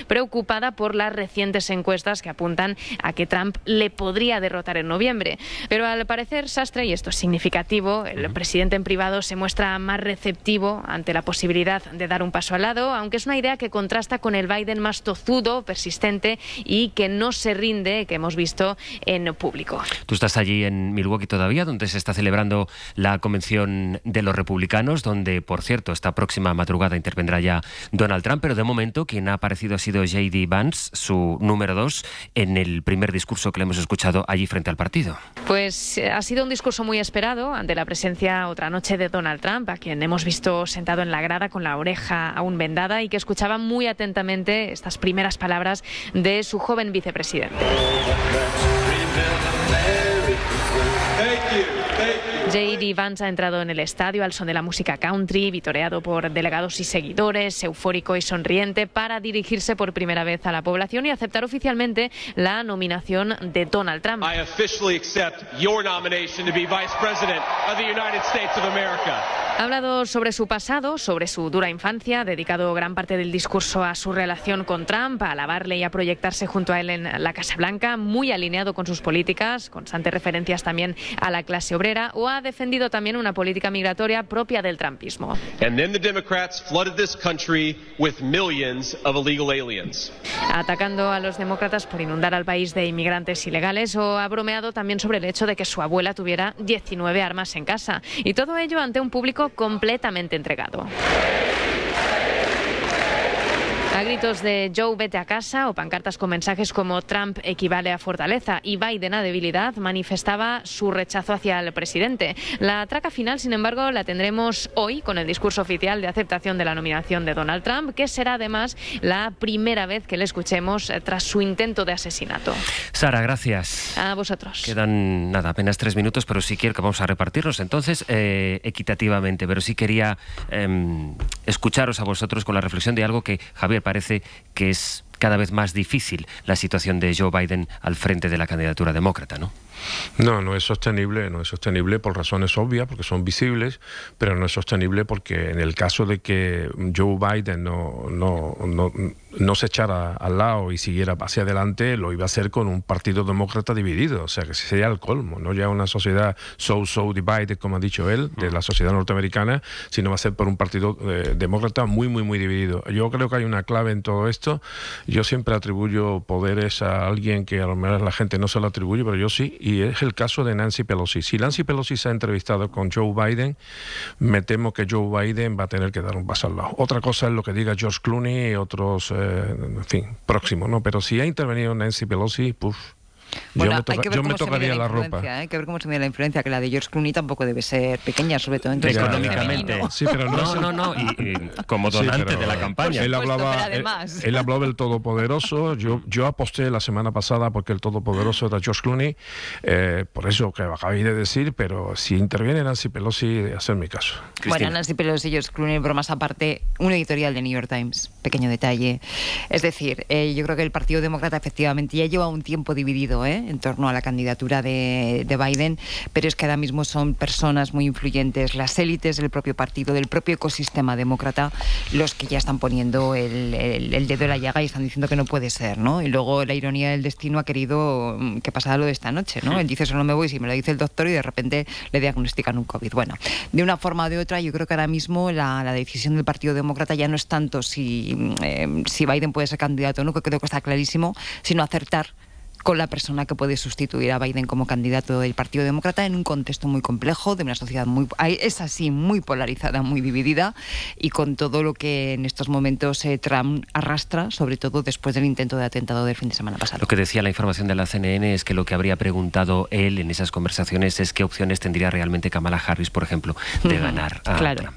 preocupada por las recientes encuestas que apuntan a que Trump le podría derrotar en noviembre. Pero al parecer, Sastre, y esto es significativo, el presidente en privado se muestra más receptivo ante la posibilidad de dar un paso al lado, aunque es una idea que contrasta con el Biden más tozudo, persistente y que no se rinde, que hemos visto en público. Tú estás allí en Milwaukee todavía, donde se está celebrando la convención de los republicanos, donde, por cierto, esta próxima madrugada intervendrá ya Donald Trump, pero de momento quien ha aparecido ha sido J.D. Vance, su número 2, en el primer discurso que le hemos escuchado allí frente al partido. Pues ha sido un discurso muy esperado ante la presencia otra noche de Donald Trump, a quien hemos visto sentado en la grada con la oreja aún vendada y que escuchaba muy atentamente estas primeras palabras de su joven vicepresidente. J.D. Vance ha entrado en el estadio al son de la música country, vitoreado por delegados y seguidores, eufórico y sonriente, para dirigirse por primera vez a la población y aceptar oficialmente la nominación de Donald Trump. I officially accept your nomination to be Vice President of the United States of America. Ha hablado sobre su pasado, sobre su dura infancia, dedicado gran parte del discurso a su relación con Trump, a alabarle y a proyectarse junto a él en la Casa Blanca, muy alineado con sus políticas, constantes referencias también a la clase obrera, o ha defendido también una política migratoria propia del trumpismo. And then the Democrats flooded this country with millions of illegal aliens. Atacando a los demócratas por inundar al país de inmigrantes ilegales, o ha bromeado también sobre el hecho de que su abuela tuviera 19 armas en casa, y todo ello ante un público completamente entregado. A gritos de Joe, vete a casa, o pancartas con mensajes como Trump equivale a fortaleza y Biden a debilidad, manifestaba su rechazo hacia el presidente. La traca final, sin embargo, la tendremos hoy con el discurso oficial de aceptación de la nominación de Donald Trump, que será además la primera vez que le escuchemos tras su intento de asesinato. Sara, gracias. A vosotros. Quedan apenas 3 minutos, pero sí quiero que vamos a repartirlos entonces equitativamente, pero sí quería escucharos a vosotros con la reflexión de algo que, Javier, parece que es cada vez más difícil, la situación de Joe Biden al frente de la candidatura demócrata, ¿no? No es sostenible por razones obvias, porque son visibles, pero no es sostenible porque en el caso de que Joe Biden no se echara al lado y siguiera hacia adelante, lo iba a hacer con un partido demócrata dividido, o sea que sería el colmo, no ya una sociedad so divided, como ha dicho él, de la sociedad norteamericana, sino va a ser por un partido demócrata muy dividido. Yo creo que hay una clave en todo esto. Yo siempre atribuyo poderes a alguien que a lo mejor la gente no se lo atribuye, pero yo sí, y es el caso de Nancy Pelosi. Si Nancy Pelosi se ha entrevistado con Joe Biden, me temo que Joe Biden va a tener que dar un paso al lado. Otra cosa es lo que diga George Clooney y otros, en fin, próximos, ¿no? Pero si ha intervenido Nancy Pelosi, Bueno, yo me tocaría la ropa. Hay que ver cómo se mide la influencia, que la de George Clooney tampoco debe ser pequeña, sobre todo entonces económicamente. Sí, pero no, y como donante de la campaña. Él hablaba del Todopoderoso. Yo aposté la semana pasada porque el Todopoderoso era George Clooney, por eso que acabáis de decir, pero si interviene Nancy Pelosi, hacer mi caso. Bueno, Nancy Pelosi y George Clooney, bromas aparte, un editorial de New York Times, pequeño detalle. Es decir, yo creo que el Partido Demócrata efectivamente ya lleva un tiempo dividido en torno a la candidatura de Biden, pero es que ahora mismo son personas muy influyentes, las élites del propio partido, del propio ecosistema demócrata, los que ya están poniendo el dedo en la llaga y están diciendo que no puede ser, ¿no? Y luego la ironía del destino ha querido que pasara lo de esta noche, ¿no? Él dice, solo me voy si me lo dice el doctor, y de repente le diagnostican un COVID. Bueno, de una forma o de otra, yo creo que ahora mismo la decisión del Partido Demócrata ya no es tanto si Biden puede ser candidato o no, que creo que está clarísimo, sino acertar con la persona que puede sustituir a Biden como candidato del Partido Demócrata en un contexto muy complejo, de una sociedad muy polarizada, muy dividida, y con todo lo que en estos momentos Trump arrastra, sobre todo después del intento de atentado del fin de semana pasado. Lo que decía la información de la CNN es que lo que habría preguntado él en esas conversaciones es qué opciones tendría realmente Kamala Harris, por ejemplo, de ganar a Trump.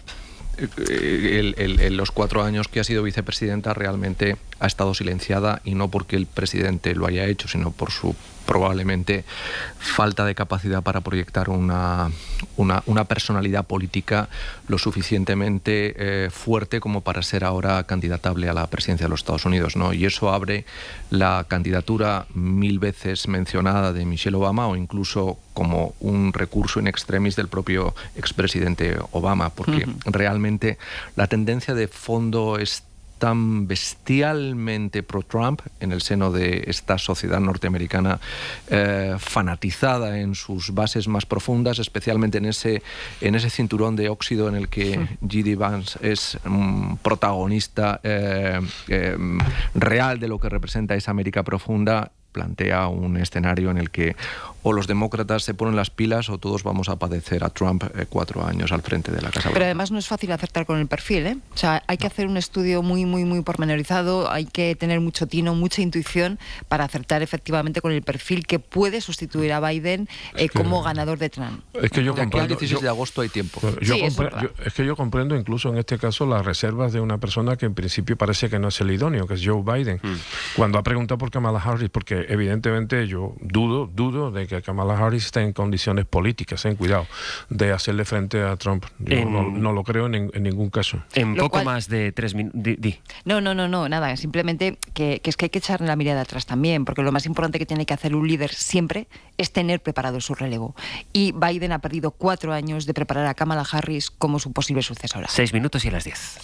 Los 4 años que ha sido vicepresidenta realmente ha estado silenciada, y no porque el presidente lo haya hecho, sino por su probablemente falta de capacidad para proyectar una personalidad política lo suficientemente fuerte como para ser ahora candidatable a la presidencia de los Estados Unidos, ¿no? Y eso abre la candidatura 1000 veces mencionada de Michelle Obama, o incluso como un recurso in extremis del propio expresidente Obama, porque realmente la tendencia de fondo es tan bestialmente pro-Trump en el seno de esta sociedad norteamericana fanatizada en sus bases más profundas, especialmente en ese cinturón de óxido en el que J.D. Vance es protagonista real de lo que representa esa América profunda. Plantea un escenario en el que o los demócratas se ponen las pilas o todos vamos a padecer a Trump 4 años al frente de la Casa Blanca. Pero además no es fácil acertar con el perfil, ¿eh? O sea, hay que hacer un estudio muy pormenorizado, hay que tener mucho tino, mucha intuición para acertar efectivamente con el perfil que puede sustituir a Biden como ganador de Trump. Es que yo comprendo. El 16 de agosto hay tiempo. Es que yo comprendo incluso en este caso las reservas de una persona que en principio parece que no es el idóneo, que es Joe Biden. Cuando ha preguntado por Kamala Harris, porque evidentemente yo dudo de que Kamala Harris esté en condiciones políticas, cuidado, de hacerle frente a Trump. Yo no lo creo en ningún caso. En poco más de 3 minutos. No, nada, simplemente que es que hay que echar la mirada atrás también, porque lo más importante que tiene que hacer un líder siempre es tener preparado su relevo. Y Biden ha perdido 4 años de preparar a Kamala Harris como su posible sucesora. 6 minutos y a las 10.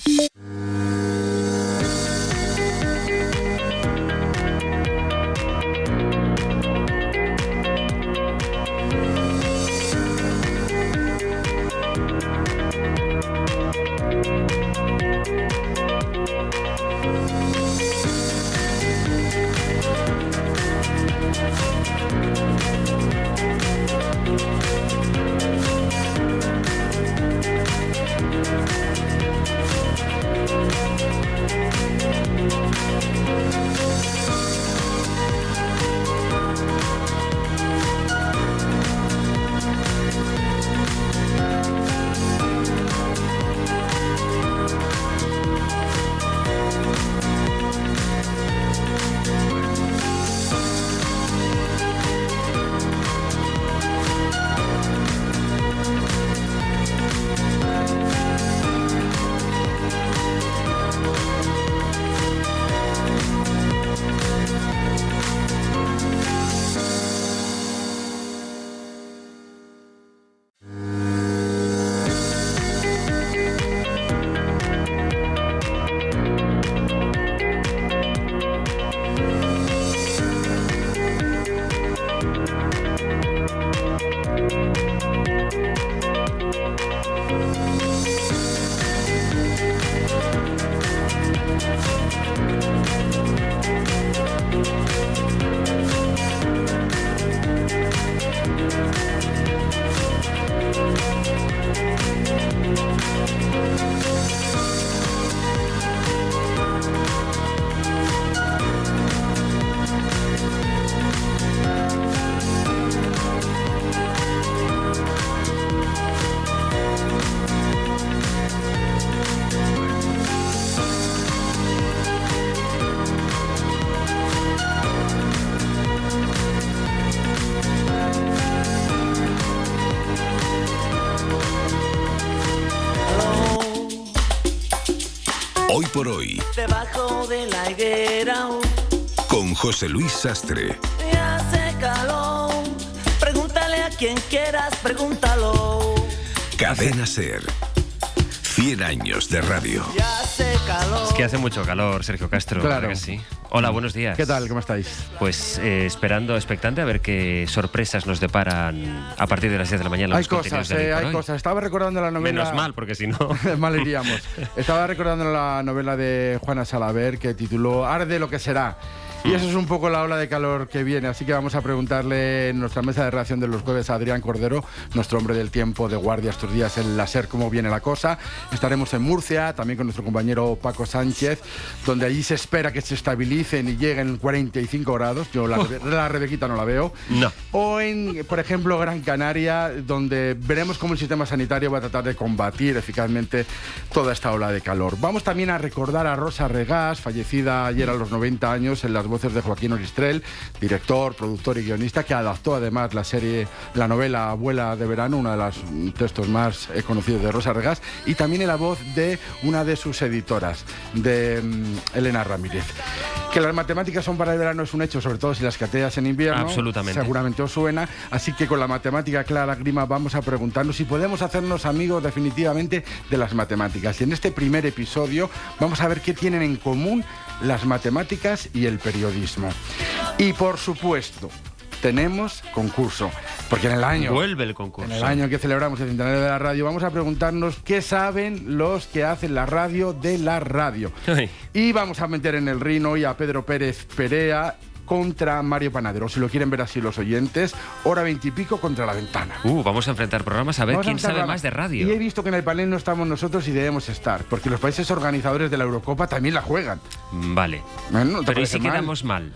por hoy. Debajo de la higuera Con José Luis Sastre. me hace calor. Pregúntale a quien quieras, pregúntalo. Cadena SER. 100 años de radio. Ya hace calor. Es que hace mucho calor, Sergio Castro. Claro. ¿Verdad que sí? Hola, buenos días. ¿Qué tal? ¿Cómo estáis? Pues esperando, expectante a ver qué sorpresas nos deparan a partir de las 10 de la mañana. Hay cosas, hay cosas. Estaba recordando la novela... Menos mal, porque si no... mal iríamos. Estaba recordando la novela de Juana Salaver que tituló Arde lo que será. Y eso es un poco la ola de calor que viene, así que vamos a preguntarle en nuestra mesa de redacción de los jueves a Adrián Cordero, nuestro hombre del tiempo de guardia estos días en la SER, cómo viene la cosa. Estaremos en Murcia, también con nuestro compañero Paco Sánchez, donde allí se espera que se estabilicen y lleguen 45 grados. Yo la Rebequita no la veo. No. O en, por ejemplo, Gran Canaria, donde veremos cómo el sistema sanitario va a tratar de combatir eficazmente toda esta ola de calor. Vamos también a recordar a Rosa Regás, fallecida ayer a los 90 años, en las voces de Joaquín Oristrel, director, productor y guionista, que adaptó además la novela Abuela de verano, uno de los textos más conocidos de Rosa Regás, y también en la voz de una de sus editoras, de Elena Ramírez. Que las matemáticas son para el verano es un hecho, sobre todo si las cateas en invierno. Absolutamente. Seguramente os suena. Así que con la matemática Clara Grima vamos a preguntarnos si podemos hacernos amigos definitivamente de las matemáticas. Y en este primer episodio vamos a ver qué tienen en común las matemáticas y el periodismo. Y por supuesto, tenemos concurso, porque en el año... Vuelve el concurso. En el año que celebramos el centenario de la radio, vamos a preguntarnos qué saben los que hacen la radio de la radio. Ay. Y vamos a meter en el ring hoy a Pedro Pérez Perea contra Mario Panadero. Si lo quieren ver así los oyentes, hora 20 y pico contra La Ventana. Vamos a enfrentar programas a ver quién sabe más de radio. Y he visto que en el panel no estamos nosotros y debemos estar, porque los países organizadores de la Eurocopa también la juegan. Vale. Bueno, pero ¿y si quedamos mal?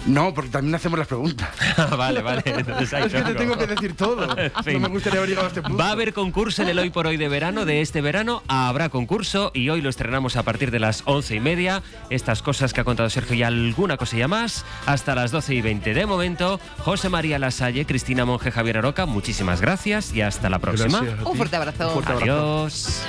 No, porque también hacemos las preguntas. Vale. Entonces es que te tengo que decir todo. No me gustaría haber llegado a este punto. Va a haber concurso en el Hoy por Hoy de verano, de este verano. Habrá concurso y hoy lo estrenamos a partir de las 11:30. Estas cosas que ha contado Sergio y alguna cosilla más. Hasta las 12:20. De momento, José María Lasalle, Cristina Monge, Javier Aroca, muchísimas gracias y hasta la próxima. Gracias a ti. Un fuerte abrazo. Adiós.